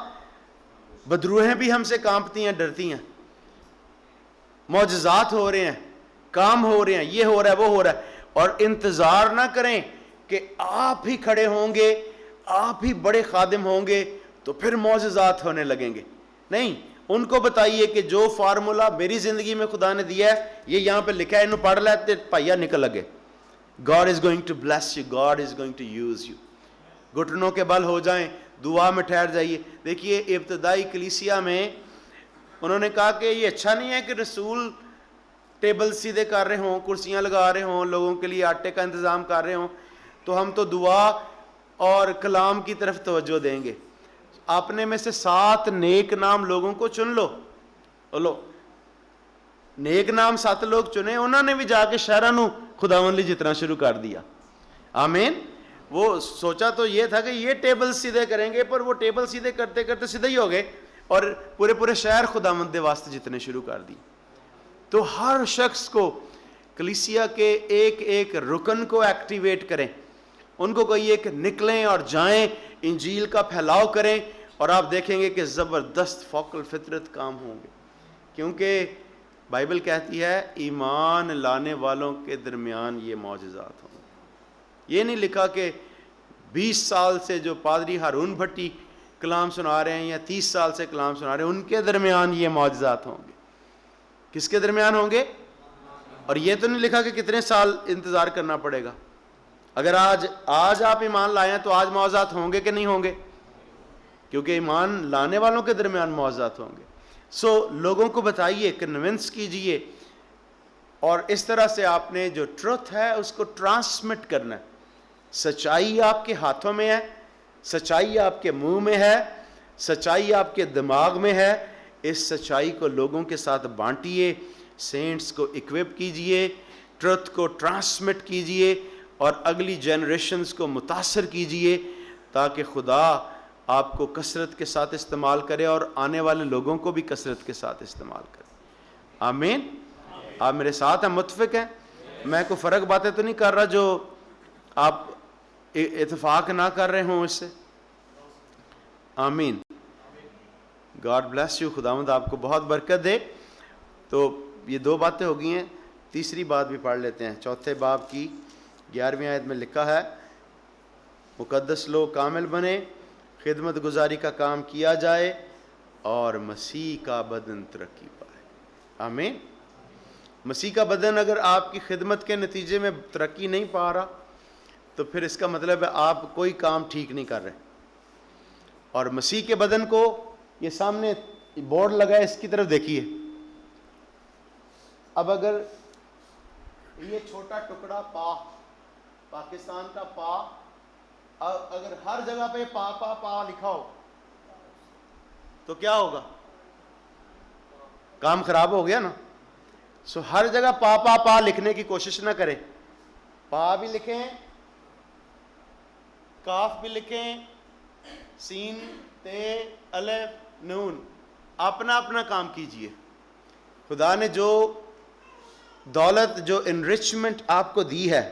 بدروہیں بھی ہم سے کانپتی ہیں, ڈرتی ہیں, معجزات ہو رہے ہیں, کام ہو رہے ہیں, یہ ہو رہا ہے, وہ ہو رہا ہے. اور انتظار نہ کریں کہ آپ ہی کھڑے ہوں گے, آپ ہی بڑے خادم ہوں گے تو پھر معجزات ہونے لگیں گے. نہیں, ان کو بتائیے کہ جو فارمولا میری زندگی میں خدا نے دیا ہے یہ یہاں پہ لکھا ہے, انہوں پڑھ لیتے پائیا نکل لگے. God is going to bless you, God is going to use you. گھٹنوں کے بل ہو جائیں, دعا میں ٹھہر جائیے. دیکھیے ابتدائی کلیسیا میں انہوں نے کہا کہ یہ اچھا نہیں ہے کہ رسول ٹیبل سیدھے کر رہے ہوں, کرسیاں لگا رہے ہوں, لوگوں کے لیے آٹے کا انتظام کر رہے ہوں, تو ہم تو دعا اور کلام کی طرف توجہ دیں گے. اپنے میں سے 7 نیک نام لوگوں کو چن لو. نیک نام 7 لوگ چنے, انہوں نے بھی جا کے شہروں نو خداوند لی جتنا شروع کر دیا. آمین. وہ سوچا تو یہ تھا کہ یہ ٹیبل سیدھے کریں گے, پر وہ ٹیبل سیدھے کرتے کرتے سیدھے ہی ہو گئے اور پورے شہر خداوند دے واسطے جتنے شروع کر دی. تو ہر شخص کو کلیسیا کے ایک رکن کو ایکٹیویٹ کریں, ان کو کہیے کہ نکلیں اور جائیں, انجیل کا پھیلاؤ کریں, اور آپ دیکھیں گے کہ زبردست فوق الفطرت کام ہوں گے. کیونکہ بائبل کہتی ہے ایمان لانے والوں کے درمیان یہ معجزات ہوں. یہ نہیں لکھا کہ 20 سال سے جو پادری ہارون بھٹی کلام سنا رہے ہیں یا 30 سال سے کلام سنا رہے ہیں ان کے درمیان یہ معجزات ہوں گے. کس کے درمیان ہوں گے؟ اور یہ تو نہیں لکھا کہ کتنے سال انتظار کرنا پڑے گا. اگر آج آپ ایمان لائیں تو آج معجزات ہوں گے کہ نہیں ہوں گے؟ کیونکہ ایمان لانے والوں کے درمیان معجزات ہوں گے. لوگوں کو بتائیے, کنونس کیجئے, اور اس طرح سے آپ نے جو ٹروتھ ہے اس کو ٹرانسمٹ کرنا ہے. سچائی آپ کے ہاتھوں میں ہے, سچائی آپ کے منہ میں ہے, سچائی آپ کے دماغ میں ہے. اس سچائی کو لوگوں کے ساتھ بانٹیے, سینٹس کو اکوپ کیجئے, ٹروتھ کو ٹرانسمٹ کیجئے, اور اگلی جنریشنز کو متاثر کیجئے, تاکہ خدا آپ کو کثرت کے ساتھ استعمال کرے اور آنے والے لوگوں کو بھی کثرت کے ساتھ استعمال کرے. آمین. آپ میرے ساتھ ہیں, متفق ہیں؟ میں کوئی فرق باتیں تو نہیں کر رہا جو آپ اتفاق نہ کر رہے ہوں اس سے. آمین. God bless you. خداوند آپ کو بہت برکت دے. تو یہ 2 باتیں ہو گئی ہیں. تیسری بات بھی پڑھ لیتے ہیں. 4 باب کی 11ویں آیت میں لکھا ہے, مقدس لوگ کامل بنے, خدمت گزاری کا کام کیا جائے, اور مسیح کا بدن ترقی پائے. آمین. مسیح کا بدن اگر آپ کی خدمت کے نتیجے میں ترقی نہیں پا رہا تو پھر اس کا مطلب ہے آپ کوئی کام ٹھیک نہیں کر رہے. اور مسیح کے بدن کو, یہ سامنے بورڈ لگا ہے, اس کی طرف دیکھیے. اب اگر یہ چھوٹا ٹکڑا پاکستان کا اگر ہر جگہ پہ پا لکھا ہو تو کیا ہوگا؟ کام خراب ہو گیا نا. ہر جگہ پا لکھنے کی کوشش نہ کریں. پا بھی لکھیں, کاف بھی لکھیں, سین, تے, الف, نون, اپنا اپنا کام کیجئے. خدا نے جو دولت, جو انرچمنٹ آپ کو دی ہے,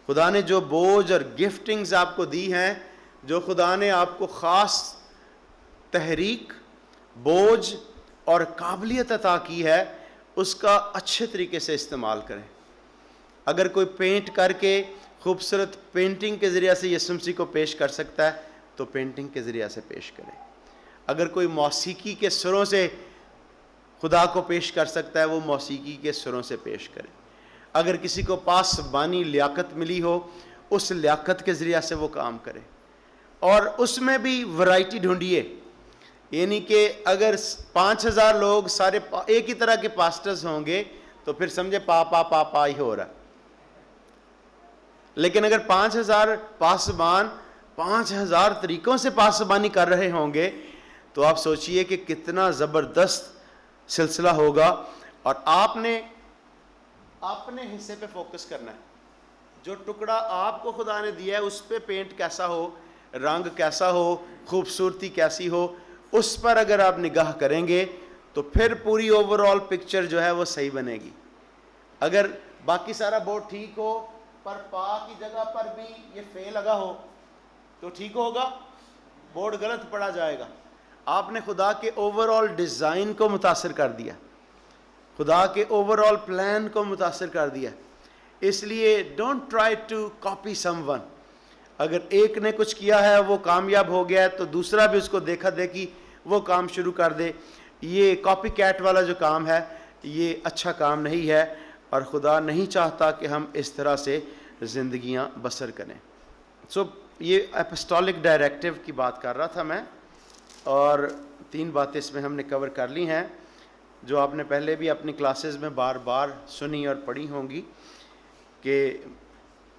خدا نے جو بوجھ اور گفٹنگز آپ کو دی ہیں, جو خدا نے آپ کو خاص تحریک, بوجھ اور قابلیت عطا کی ہے, اس کا اچھے طریقے سے استعمال کریں. اگر کوئی پینٹ کر کے خوبصورت پینٹنگ کے ذریعے سے یسوع مسیح کو پیش کر سکتا ہے تو پینٹنگ کے ذریعے سے پیش کریں. اگر کوئی موسیقی کے سروں سے خدا کو پیش کر سکتا ہے وہ موسیقی کے سروں سے پیش کرے. اگر کسی کو پاسبانی لیاقت ملی ہو اس لیاقت کے ذریعے سے وہ کام کرے. اور اس میں بھی ورائٹی ڈھونڈیے, یعنی کہ اگر 5000 لوگ سارے ایک ہی طرح کے پاسٹرز ہوں گے تو پھر سمجھے پا ہی ہو رہا ہے. لیکن اگر 5000 پاسبان 5000 طریقوں سے پاسبانی کر رہے ہوں گے تو آپ سوچئے کہ کتنا زبردست سلسلہ ہوگا. اور آپ نے اپنے حصے پہ فوکس کرنا ہے. جو ٹکڑا آپ کو خدا نے دیا ہے اس پہ پینٹ کیسا ہو, رنگ کیسا ہو, خوبصورتی کیسی ہو, اس پر اگر آپ نگاہ کریں گے تو پھر پوری اوور آل پکچر جو ہے وہ صحیح بنے گی. اگر باقی سارا بورڈ ٹھیک ہو پر پا کی جگہ پر بھی یہ فے لگا ہو تو ٹھیک ہوگا, بورڈ غلط پڑا جائے گا. آپ نے خدا کے اوور آل ڈیزائن کو متاثر کر دیا, خدا کے اوور آل پلان کو متاثر کر دیا. اس لیے don't try to copy someone. اگر ایک نے کچھ کیا ہے وہ کامیاب ہو گیا ہے تو دوسرا بھی اس کو دیکھا دیکھی وہ کام شروع کر دے. یہ کاپی کیٹ والا جو کام ہے یہ اچھا کام نہیں ہے, اور خدا نہیں چاہتا کہ ہم اس طرح سے زندگیاں بسر کریں. یہ اپسٹولک ڈائریکٹیو کی بات کر رہا تھا میں, اور 3 باتیں اس میں ہم نے کور کر لی ہیں جو آپ نے پہلے بھی اپنی کلاسز میں بار بار سنی اور پڑھی ہوں گی کہ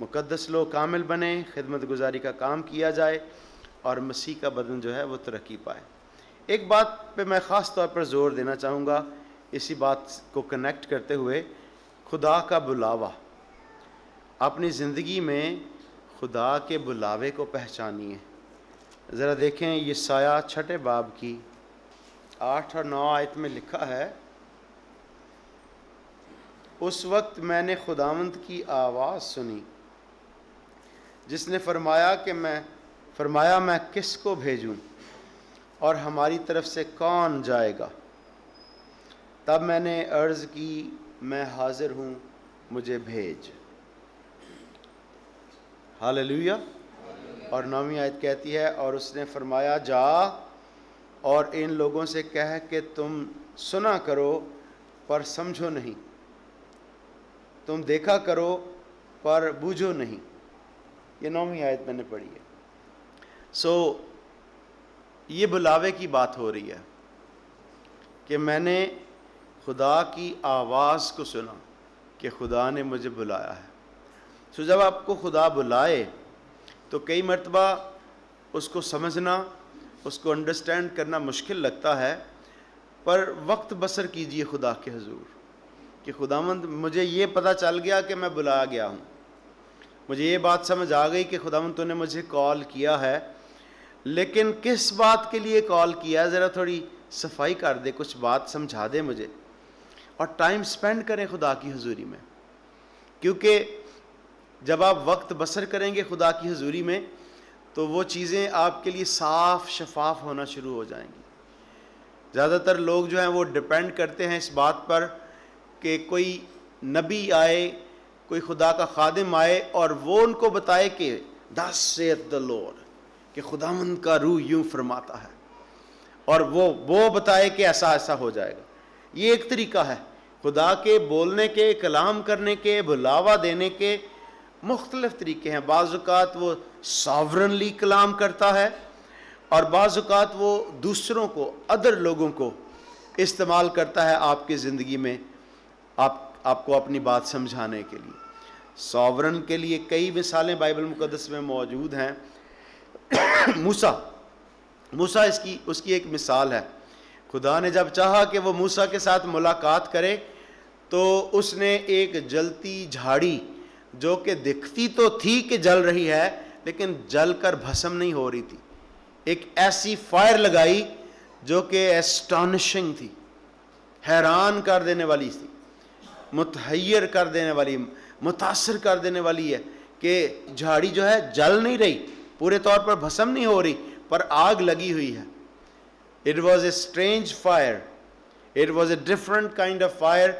مقدس لوگ کامل بنیں، خدمت گزاری کا کام کیا جائے اور مسیح کا بدن جو ہے وہ ترقی پائے۔ ایک بات پہ میں خاص طور پر زور دینا چاہوں گا، اسی بات کو کنیکٹ کرتے ہوئے، خدا کا بلاوا۔ اپنی زندگی میں خدا کے بلاوے کو پہچانیے۔ ذرا دیکھیں یسایہ 6 باب کی 8 اور 9 آیت میں لکھا ہے، اس وقت میں نے خداوند کی آواز سنی جس نے فرمایا میں کس کو بھیجوں اور ہماری طرف سے کون جائے گا؟ تب میں نے عرض کی، میں حاضر ہوں، مجھے بھیج۔ ہاللیلویہ۔ اور 9ویں آیت کہتی ہے، اور اس نے فرمایا، جا اور ان لوگوں سے کہہ کہ تم سنا کرو پر سمجھو نہیں، تم دیکھا کرو پر بوجھو نہیں۔ یہ 9ویں آیت میں نے پڑھی ہے۔ یہ بلاوے کی بات ہو رہی ہے کہ میں نے خدا کی آواز کو سنا کہ خدا نے مجھے بلایا ہے۔ جب آپ کو خدا بلائے تو کئی مرتبہ اس کو سمجھنا، اس کو انڈرسٹینڈ کرنا مشکل لگتا ہے، پر وقت بسر کیجئے خدا کے حضور کہ خداوند مجھے یہ پتہ چل گیا کہ میں بلایا گیا ہوں، مجھے یہ بات سمجھ آ گئی کہ خداوند تو نے مجھے کال کیا ہے، لیکن کس بات کے لیے کال کیا ہے ذرا تھوڑی صفائی کر دے، کچھ بات سمجھا دے مجھے، اور ٹائم سپینڈ کریں خدا کی حضوری میں، کیونکہ جب آپ وقت بسر کریں گے خدا کی حضوری میں تو وہ چیزیں آپ کے لیے صاف شفاف ہونا شروع ہو جائیں گی۔ زیادہ تر لوگ جو ہیں وہ ڈیپینڈ کرتے ہیں اس بات پر کہ کوئی نبی آئے، کوئی خدا کا خادم آئے اور وہ ان کو بتائے کہ thus saith the Lord، کہ خداوند کا روح یوں فرماتا ہے، اور وہ بتائے کہ ایسا ایسا ہو جائے گا۔ یہ ایک طریقہ ہے خدا کے بولنے کے، کلام کرنے کے، بلاوا دینے کے مختلف طریقے ہیں۔ بعض اوقات وہ ساورنلی کلام کرتا ہے اور بعض اوقات وہ دوسروں کو، ادر لوگوں کو استعمال کرتا ہے آپ کی زندگی میں، آپ کو اپنی بات سمجھانے کے لیے۔ ساورن کے لیے کئی مثالیں بائبل مقدس میں موجود ہیں۔ موسیٰ اس کی ایک مثال ہے۔ خدا نے جب چاہا کہ وہ موسیٰ کے ساتھ ملاقات کرے تو اس نے ایک جلتی جھاڑی، جو کہ دکھتی تو تھی کہ جل رہی ہے لیکن جل کر بھسم نہیں ہو رہی تھی، ایک ایسی فائر لگائی جو کہ اسٹانشنگ تھی، حیران کر دینے والی تھی، متحیر کر دینے والی، متاثر کر دینے والی ہے کہ جھاڑی جو ہے جل نہیں رہی، پورے طور پر بھسم نہیں ہو رہی، پر آگ لگی ہوئی ہے۔ It was a strange fire. It was a different kind of fire,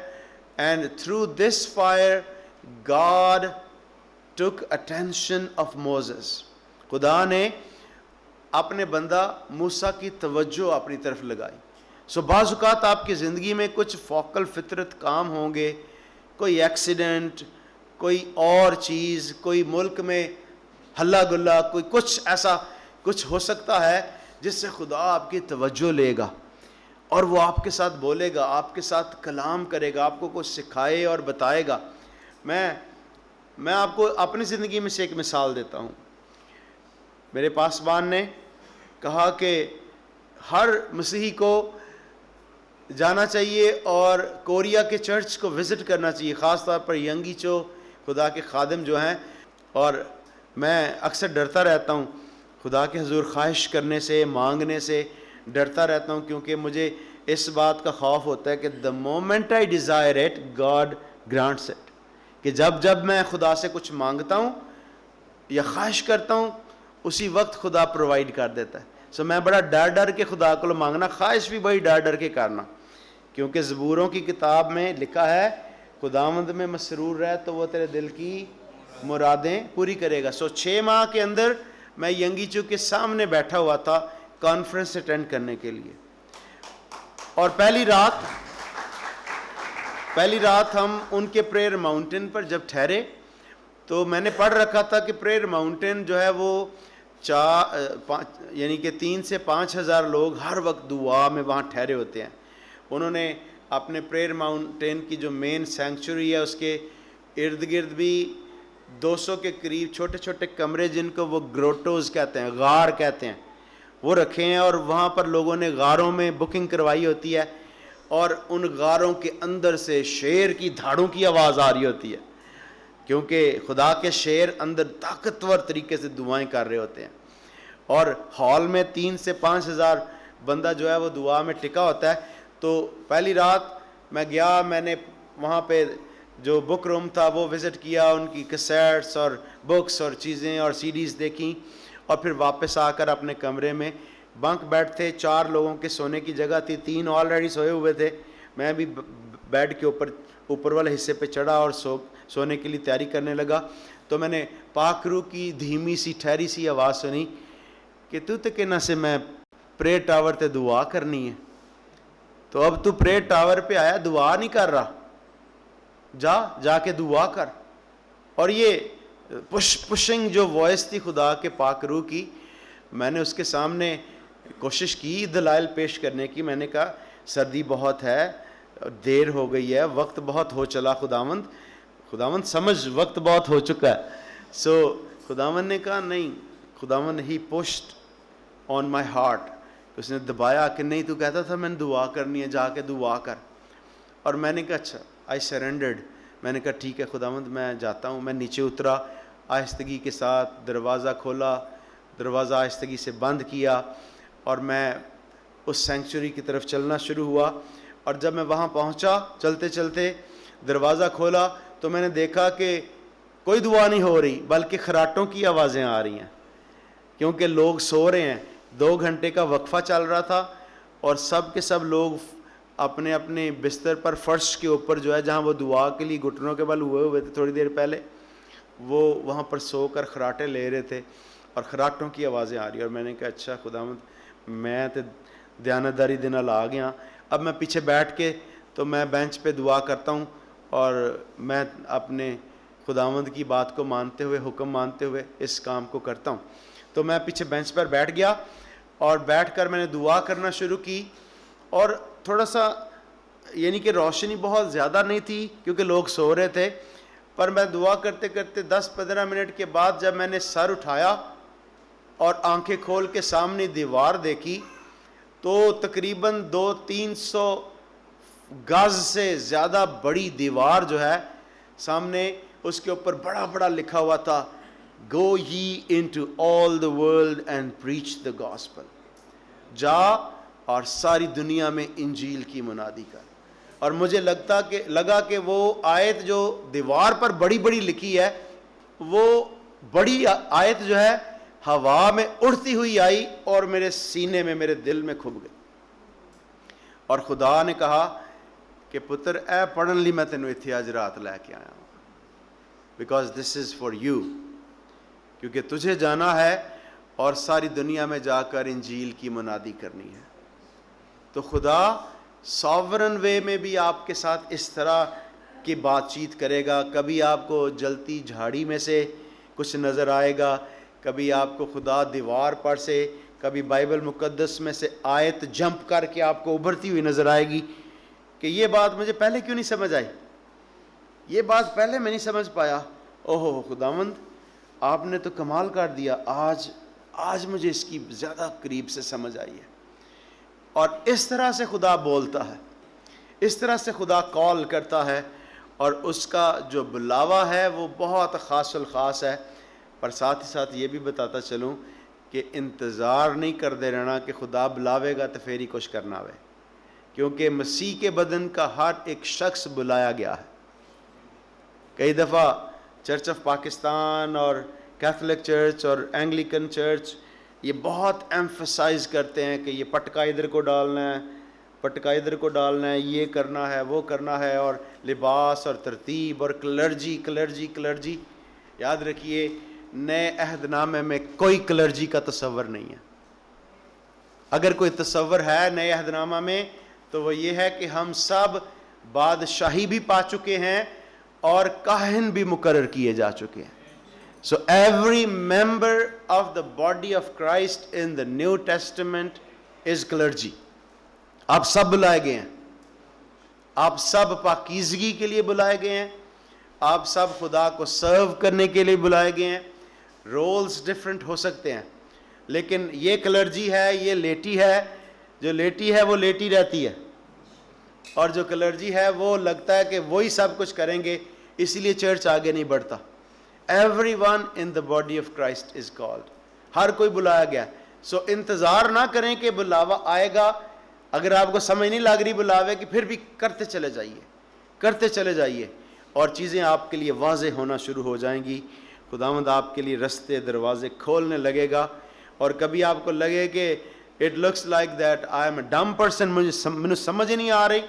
and through this fire God took attention of Moses. خدا نے اپنے بندہ موسیٰ کی توجہ اپنی طرف لگائی۔ بعض اوقات آپ کی زندگی میں کچھ فوقل فطرت کام ہوں گے، کوئی ایکسیڈنٹ، کوئی اور چیز، کوئی ملک میں ہلا گلا، کوئی کچھ ایسا کچھ ہو سکتا ہے جس سے خدا آپ کی توجہ لے گا اور وہ آپ کے ساتھ بولے گا، آپ کے ساتھ کلام کرے گا، آپ کو کچھ سکھائے اور بتائے گا۔ میں آپ کو اپنی زندگی میں سے ایک مثال دیتا ہوں۔ میرے پاسبان نے کہا کہ ہر مسیحی کو جانا چاہیے اور کوریا کے چرچ کو وزٹ کرنا چاہیے، خاص طور پر ینگیچو خدا کے خادم جو ہیں، اور میں اکثر ڈرتا رہتا ہوں خدا کے حضور خواہش کرنے سے، مانگنے سے ڈرتا رہتا ہوں، کیونکہ مجھے اس بات کا خوف ہوتا ہے کہ the moment I desire it God grants it، کہ جب میں خدا سے کچھ مانگتا ہوں یا خواہش کرتا ہوں اسی وقت خدا پرووائڈ کر دیتا ہے۔ میں بڑا ڈر کے خدا کو مانگنا، خواہش بھی بڑی ڈر کے کرنا، کیونکہ زبوروں کی کتاب میں لکھا ہے خداوند میں مسرور رہ تو وہ تیرے دل کی مرادیں پوری کرے گا۔ 6 ماہ کے اندر میں ینگیچو کے سامنے بیٹھا ہوا تھا کانفرنس اٹینڈ کرنے کے لیے، اور پہلی رات ہم ان کے پریئر ماؤنٹین پر جب ٹھہرے تو میں نے پڑھ رکھا تھا کہ پریئر ماؤنٹین جو ہے وہ یعنی کہ 3 سے 5 ہزار لوگ ہر وقت دعا میں وہاں ٹھہرے ہوتے ہیں۔ انہوں نے اپنے پریئر ماؤنٹین کی جو مین سینکچوری ہے اس کے ارد گرد بھی 200 کے قریب چھوٹے چھوٹے کمرے جن کو وہ گروٹوز کہتے ہیں, غار کہتے ہیں, وہ رکھے ہیں, اور وہاں پر لوگوں نے غاروں میں بکنگ کروائی ہوتی ہے, اور ان غاروں کے اندر سے شیر کی دھاڑوں کی آواز آ رہی ہوتی ہے, کیونکہ خدا کے شیر اندر طاقتور طریقے سے دعائیں کر رہے ہوتے ہیں. اور ہال میں 3 سے 5 ہزار بندہ جو ہے وہ دعا میں ٹکا ہوتا ہے. تو پہلی رات میں گیا, میں نے وہاں پہ جو بک روم تھا وہ وزٹ کیا, ان کی کیسیٹس اور بکس اور چیزیں اور سی ڈیز دیکھیں, اور پھر واپس آ کر اپنے کمرے میں بنک بیڈ تھے, 4 لوگوں کے سونے کی جگہ تھی, 3 آلریڈی سوئے ہوئے تھے, میں بھی بیڈ کے اوپر والے حصے پہ چڑھا اور سونے کے لیے تیاری کرنے لگا. تو میں نے پاک روح کی دھیمی سی ٹھہری سی آواز سنی کہ تو کہنا سے میں پرے ٹاور تے دعا کرنی ہے. تو اب تو پرے ٹاور پہ آیا, دعا نہیں کر رہا, جا کے دعا کر. اور یہ پشنگ جو وائس تھی خدا کے پاک روح کی, میں نے اس کے سامنے کوشش کی دلائل پیش کرنے کی. میں نے کہا سردی بہت ہے, دیر ہو گئی ہے, وقت بہت ہو چلا, خداوند سمجھ وقت بہت ہو چکا ہے. سو خداوند نے کہا نہیں, خداوند he pushed on my heart, اس نے دبایا کہ نہیں تو کہتا تھا میں نے دعا کرنی ہے, جا کے دعا کر. اور میں نے کہا اچھا, آئی سرنڈرڈ. میں نے کہا ٹھیک ہے خداوند میں جاتا ہوں. میں نیچے اترا, آہستگی کے ساتھ دروازہ کھولا, دروازہ آہستگی سے بند کیا, اور میں اس سینکچوری کی طرف چلنا شروع ہوا. اور جب میں وہاں پہنچا, چلتے چلتے دروازہ کھولا تو میں نے دیکھا کہ کوئی دعا نہیں ہو رہی, بلکہ خراٹوں کی آوازیں آ رہی ہیں, کیونکہ لوگ سو رہے ہیں. 2 گھنٹے کا وقفہ چل رہا تھا, اور سب کے سب لوگ اپنے اپنے بستر پر, فرش کے اوپر جو ہے جہاں وہ دعا کے لیے گھٹنوں کے بل ہوئے تھے تھوڑی دیر پہلے, وہ وہاں پر سو کر خراٹے لے رہے تھے, اور خراٹوں کی آوازیں آ رہی. اور میں نے کہا اچھا خداوند میں تو دیانتداری دن آ گیا, اب میں پیچھے بیٹھ کے تو میں بینچ پہ دعا کرتا ہوں, اور میں اپنے خداوند کی بات کو مانتے ہوئے, حکم مانتے ہوئے اس کام کو کرتا ہوں. تو میں پیچھے بینچ پر بیٹھ گیا, اور بیٹھ کر میں نے دعا کرنا شروع کی. اور تھوڑا سا یعنی کہ روشنی بہت زیادہ نہیں تھی کیونکہ لوگ سو رہے تھے, پر میں دعا کرتے کرتے 10-15 منٹ کے بعد جب میں نے سر اٹھایا اور آنکھیں کھول کے سامنے دیوار دیکھی, تو تقریباً 200-300 گز سے زیادہ بڑی دیوار جو ہے سامنے, اس کے اوپر بڑا بڑا لکھا ہوا تھا Go ye into all the world and preach the gospel. جا اور ساری دنیا میں انجیل کی منادی کر. اور مجھے لگا کہ وہ آیت جو دیوار پر بڑی بڑی لکھی ہے, وہ بڑی آیت جو ہے ہوا میں اڑتی ہوئی آئی اور میرے سینے میں, میرے دل میں کھپ گئی. اور خدا نے کہا کہ پتر اے پڑھن لی میں تینوں اتھے آج رات لے کے آیا ہوں, because this is for you, کیونکہ تجھے جانا ہے اور ساری دنیا میں جا کر انجیل کی منادی کرنی ہے. تو خدا ساورن وے میں بھی آپ کے ساتھ اس طرح کی بات چیت کرے گا. کبھی آپ کو جلتی جھاڑی میں سے کچھ نظر آئے گا, کبھی آپ کو خدا دیوار پر سے, کبھی بائبل مقدس میں سے آیت جمپ کر کے آپ کو ابھرتی ہوئی نظر آئے گی کہ یہ بات مجھے پہلے کیوں نہیں سمجھ آئی, یہ بات پہلے میں نہیں سمجھ پایا. اوہ خداوند آپ نے تو کمال کر دیا, آج مجھے اس کی زیادہ قریب سے سمجھ آئی ہے. اور اس طرح سے خدا بولتا ہے, اس طرح سے خدا کال کرتا ہے, اور اس کا جو بلاوا ہے وہ بہت خاص الخاص ہے. پر ساتھ ہی ساتھ یہ بھی بتاتا چلوں کہ انتظار نہیں کرتے رہنا کہ خدا بلاوے گا تو پھر ہی کچھ کرنا ہوئے, کیونکہ مسیح کے بدن کا ہر ایک شخص بلایا گیا ہے. کئی دفعہ چرچ آف پاکستان اور کیتھولک چرچ اور اینگلیکن چرچ یہ بہت ایمفسائز کرتے ہیں کہ یہ پٹکا ادھر کو ڈالنا ہے, پٹکا ادھر کو ڈالنا ہے, یہ کرنا ہے, وہ کرنا ہے, اور لباس اور ترتیب اور کلرجی کلرجی کلرجی. یاد رکھیے نئے عہد نامے میں کوئی کلرجی کا تصور نہیں ہے. اگر کوئی تصور ہے نئے عہد نامہ میں تو وہ یہ ہے کہ ہم سب بادشاہی بھی پا چکے ہیں اور کاہن بھی مقرر کیے جا چکے ہیں. So every member of the body of Christ in the New Testament is clergy. آپ سب بلائے گئے ہیں, آپ سب پاکیزگی کے لیے بلائے گئے ہیں, آپ سب خدا کو سرو کرنے کے لیے بلائے گئے ہیں. رولز ڈفرینٹ ہو سکتے ہیں, لیکن یہ کلرجی ہے, یہ لیٹی ہے, جو لیٹی ہے وہ لیٹی رہتی ہے, اور جو کلرجی ہے وہ لگتا ہے کہ وہی سب کچھ کریں گے, اسی لیے چرچ آگے نہیں بڑھتا. Every one in the body of Christ is called, ہر کوئی بلایا گیا. سو انتظار نہ کریں کہ بلاوا آئے گا, اگر آپ کو سمجھ نہیں لگ رہی بلاوے کی, پھر بھی کرتے چلے جائیے, کرتے چلے جائیے, اور چیزیں آپ کے لیے واضح ہونا شروع ہو جائیں گی. خداوند آپ کے لیے رستے دروازے کھولنے لگے گا. اور کبھی آپ کو لگے کہ it looks like that I am a dumb person, مجھے سمجھ ہی نہیں آ رہی,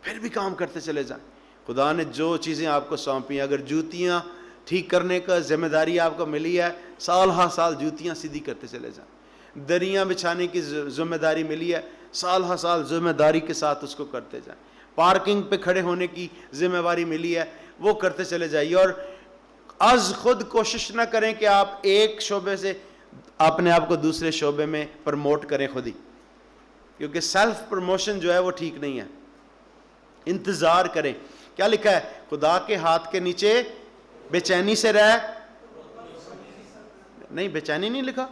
پھر بھی کام کرتے چلے جائیں. خدا نے جو چیزیں آپ کو سونپی, اگر جوتیاں ٹھیک کرنے کا ذمہ داری آپ کو ملی ہے, سال ہر سال جوتیاں سیدھی کرتے چلے جائیں. دریاں بچھانے کی ذمہ داری ملی ہے, سال ہر سال ذمہ داری کے ساتھ اس کو کرتے جائیں. پارکنگ پہ کھڑے ہونے کی ذمہ داری ملی ہے, وہ کرتے چلے جائیے. اور از خود کوشش نہ کریں کہ آپ ایک شعبے سے اپنے آپ کو دوسرے شعبے میں پروموٹ کریں خود ہی, کیونکہ سیلف پروموشن جو ہے وہ ٹھیک نہیں ہے. انتظار کریں. کیا لکھا ہے؟ خدا کے ہاتھ کے نیچے بے چینی سے رہ, نہیں بے چینی نہیں لکھا,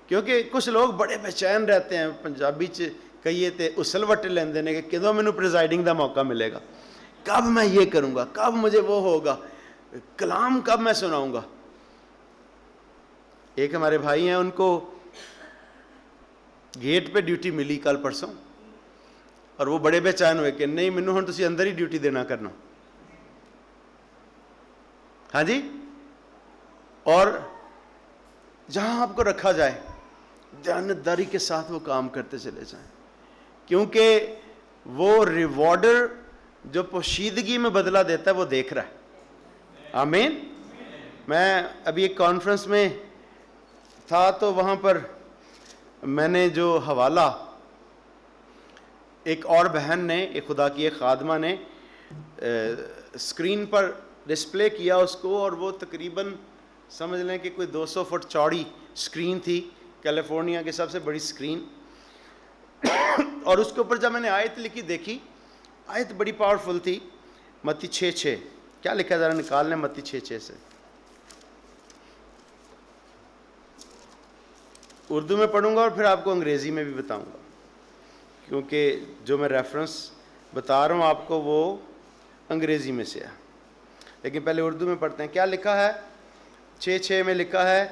کیونکہ کچھ لوگ بڑے بے چین رہتے ہیں. پنجابی چ کہیے تے اسل وٹے لیندے نے کہ کدوں مینوں پریزائڈنگ دا موقع ملے گا, کب میں یہ کروں گا, کب مجھے وہ ہوگا, کلام کب میں سناؤں گا. ایک ہمارے بھائی ہیں, ان کو گیٹ پہ ڈیوٹی ملی کل پرسوں, اور وہ بڑے بے چین ہوئے کہ نہیں مینوں ہن تسی اندر ہی ڈیوٹی دینا کرنا. ہاں جی, اور جہاں آپ کو رکھا جائے دیانتداری کے ساتھ وہ کام کرتے چلے جائیں, کیونکہ وہ ریوارڈر جو پوشیدگی میں بدلہ دیتا ہے وہ دیکھ رہا ہے. آمین. میں ابھی ایک کانفرنس میں تھا, تو وہاں پر میں نے جو حوالہ ایک اور بہن نے, ایک خدا کی ایک خادمہ نے اسکرین پر ڈسپلے کیا اس کو, اور وہ تقریباً سمجھ لیں کہ کوئی 200 فٹ چوڑی اسکرین تھی, کیلیفورنیا کی سب سے بڑی اسکرین. اور اس کے اوپر جب میں نے آیت لکھی دیکھی, آیت بڑی پاورفل تھی, متی 6:6. کیا لکھا ہے ذرا نکال لیں متی 6:6 سے. اردو میں پڑھوں گا اور پھر آپ کو انگریزی میں بھی بتاؤں گا, کیونکہ جو میں ریفرنس بتا رہا ہوں آپ کو وہ انگریزی میں سے ہے, لیکن پہلے اردو میں پڑھتے ہیں. کیا لکھا ہے؟ 6:6 میں لکھا ہے,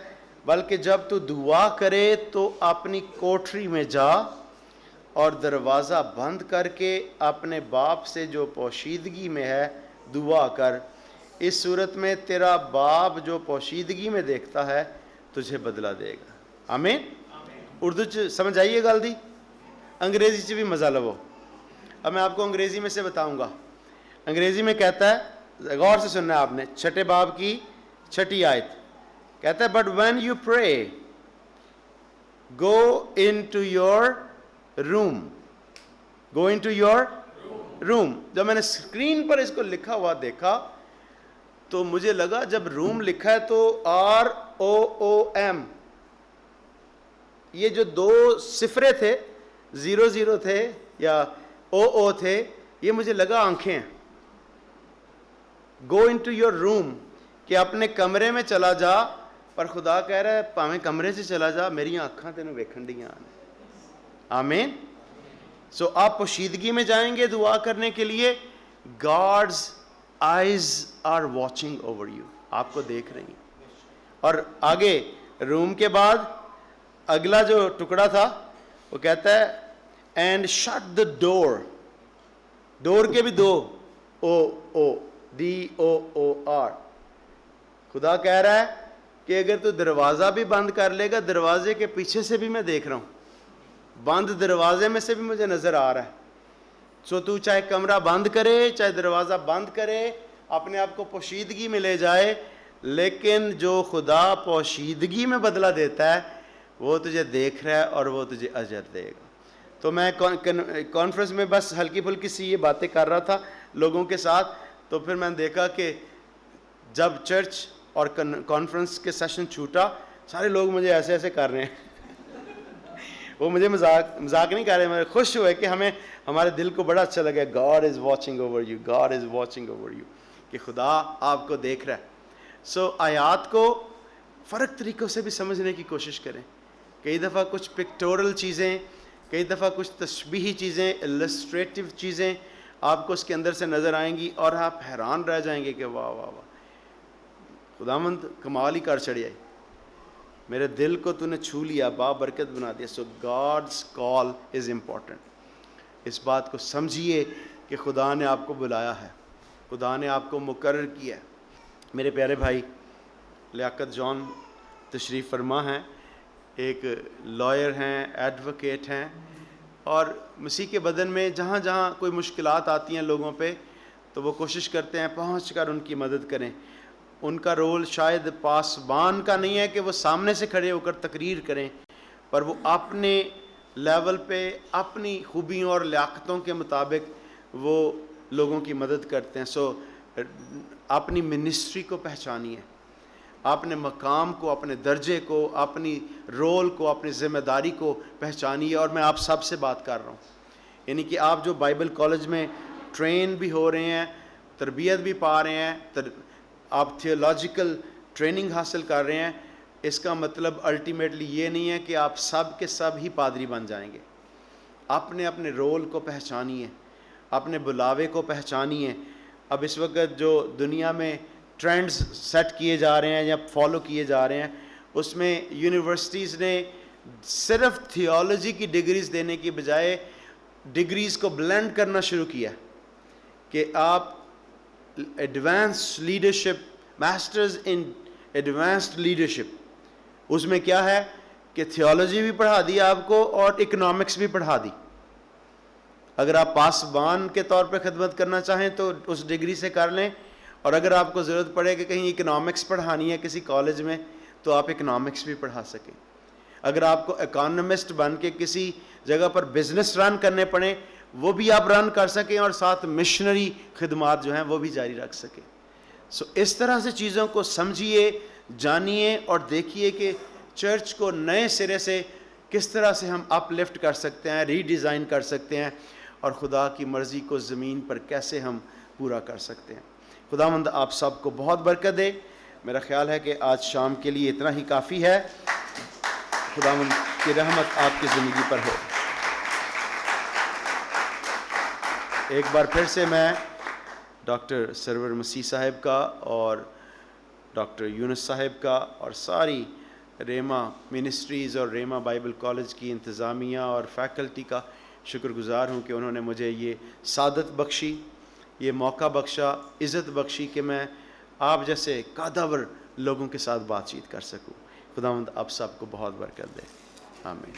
بلکہ جب تو دعا کرے تو اپنی کوٹری میں جا اور دروازہ بند کر کے اپنے باپ سے جو پوشیدگی میں ہے دعا کر. اس صورت میں تیرا باپ جو پوشیدگی میں دیکھتا ہے تجھے بدلہ دے گا. آمین. اردو چ سمجھ آئیے گل دی, انگریزی چ بھی مزہ لو. اب میں آپ کو انگریزی میں سے بتاؤں گا. انگریزی میں کہتا ہے, غور سے سننا ہے آپ نے, 6 باب کی 6 آیت کہتا ہے, but when you pray go into your room, go into your room. جب میں نے اسکرین پر اس کو لکھا ہوا دیکھا تو مجھے لگا جب روم لکھا ہے تو ROOM, یہ جو 2 صفرے تھے, 00 تھے یا OO تھے, یہ مجھے لگا آنکھیں ہیں. گو ان ٹو یور روم, کہ اپنے کمرے میں چلا جا, پر خدا کہہ رہا ہے پاویں کمرے سے چلا جا, میری آنکھاں تینوں ویکھن دیاں. آمین. سو آپ پوشیدگی میں جائیں گے دعا کرنے کے لیے, God's eyes are watching over you, آپ کو دیکھ رہی ہیں. اور آگے روم کے بعد اگلا جو ٹکڑا تھا وہ کہتا ہے اینڈ شٹ دا ڈور, ڈور کے بھی 2 DOOR. خدا کہہ رہا ہے کہ اگر تو دروازہ بھی بند کر لے گا, دروازے کے پیچھے سے بھی میں دیکھ رہا ہوں, بند دروازے میں سے بھی مجھے نظر آ رہا ہے. سو تو چاہے کمرہ بند کرے, چاہے دروازہ بند کرے, اپنے آپ کو پوشیدگی میں لے جائے, لیکن جو خدا پوشیدگی میں بدلہ دیتا ہے وہ تجھے دیکھ رہا ہے اور وہ تجھے اجر دے گا. تو میں کانفرنس میں بس ہلکی پھلکی سی یہ باتیں کر رہا تھا لوگوں کے ساتھ, تو پھر میں نے دیکھا کہ جب چرچ اور کانفرنس کے سیشن چھوٹا, سارے لوگ مجھے ایسے ایسے کر رہے ہیں. وہ مجھے مذاق نہیں کر رہے, میں خوش ہوئے کہ ہمیں ہمارے دل کو بڑا اچھا لگا, God is watching over you, God is watching over you, کہ خدا آپ کو دیکھ رہا ہے. سو آیات کو فرق طریقوں سے بھی سمجھنے کی کوشش کریں. کئی دفعہ کچھ پکٹورل چیزیں, کئی دفعہ کچھ تشبیہی چیزیں, السٹریٹو چیزیں آپ کو اس کے اندر سے نظر آئیں گی اور آپ حیران رہ جائیں گے کہ واہ واہ واہ, خداوند کمال ہی کر چڑھی آئی, میرے دل کو تو نے چھو لیا, بابرکت بنا دیا. سو گاڈس کال از امپورٹنٹ. اس بات کو سمجھیے کہ خدا نے آپ کو بلایا ہے, خدا نے آپ کو مقرر کیا ہے. میرے پیارے بھائی لیاقت جان تشریف فرما ہیں, ایک لائر ہیں, ایڈوکیٹ ہیں, اور مسیح کے بدن میں جہاں جہاں کوئی مشکلات آتی ہیں لوگوں پہ تو وہ کوشش کرتے ہیں پہنچ کر ان کی مدد کریں. ان کا رول شاید پاسبان کا نہیں ہے کہ وہ سامنے سے کھڑے ہو کر تقریر کریں, پر وہ اپنے لیول پہ اپنی خوبیوں اور لیاقتوں کے مطابق وہ لوگوں کی مدد کرتے ہیں. سو اپنی منسٹری کو پہچانیے, اپنے مقام کو, اپنے درجے کو, اپنی رول کو, اپنی ذمہ داری کو پہچانیے. اور میں آپ سب سے بات کر رہا ہوں, یعنی کہ آپ جو بائبل کالج میں ٹرین بھی ہو رہے ہیں, تربیت بھی پا رہے ہیں, آپ تھیولوجیکل ٹریننگ حاصل کر رہے ہیں, اس کا مطلب الٹیمیٹلی یہ نہیں ہے کہ آپ سب کے سب ہی پادری بن جائیں گے. اپنے اپنے رول کو پہچانیے, اپنے بلاوے کو پہچانیے. اب اس وقت جو دنیا میں ٹرینڈز سیٹ کیے جا رہے ہیں یا فالو کیے جا رہے ہیں, اس میں یونیورسٹیز نے صرف تھیولوجی کی ڈگریز دینے کی بجائے ڈگریز کو بلینڈ کرنا شروع کیا کہ آپ advance leadership, masters in advanced leadership, اس میں کیا ہے کہ تھیولوجی بھی پڑھا دی آپ کو اور اکنامکس بھی پڑھا دی. اگر آپ پاسبان کے طور پہ خدمت کرنا چاہیں تو اس ڈگری سے کر لیں, اور اگر آپ کو ضرورت پڑے کہ کہیں اکنامکس پڑھانی ہے کسی کالج میں تو آپ اکنامکس بھی پڑھا سکیں. اگر آپ کو اکانومسٹ بن کے کسی جگہ پر بزنس رن کرنے پڑیں وہ بھی آپ رن کر سکیں, اور ساتھ مشنری خدمات جو ہیں وہ بھی جاری رکھ سکیں. سو اس طرح سے چیزوں کو سمجھیے, جانیے اور دیکھیے کہ چرچ کو نئے سرے سے کس طرح سے ہم اپ لفٹ کر سکتے ہیں, ری ڈیزائن کر سکتے ہیں, اور خدا کی مرضی کو زمین پر کیسے ہم پورا کر سکتے ہیں. خداوند آپ سب کو بہت برکت دے. میرا خیال ہے کہ آج شام کے لیے اتنا ہی کافی ہے. خداوند کی رحمت آپ کی زندگی پر ہو. ایک بار پھر سے میں ڈاکٹر سرور مسیح صاحب کا اور ڈاکٹر یونس صاحب کا اور ساری ریما منسٹریز اور ریما بائبل کالج کی انتظامیہ اور فیکلٹی کا شکر گزار ہوں کہ انہوں نے مجھے یہ سعادت بخشی, یہ موقع بخشا, عزت بخشی کہ میں آپ جیسے قادور لوگوں کے ساتھ بات چیت کر سکوں. خداوند آپ سب کو بہت برکت دے. آمین.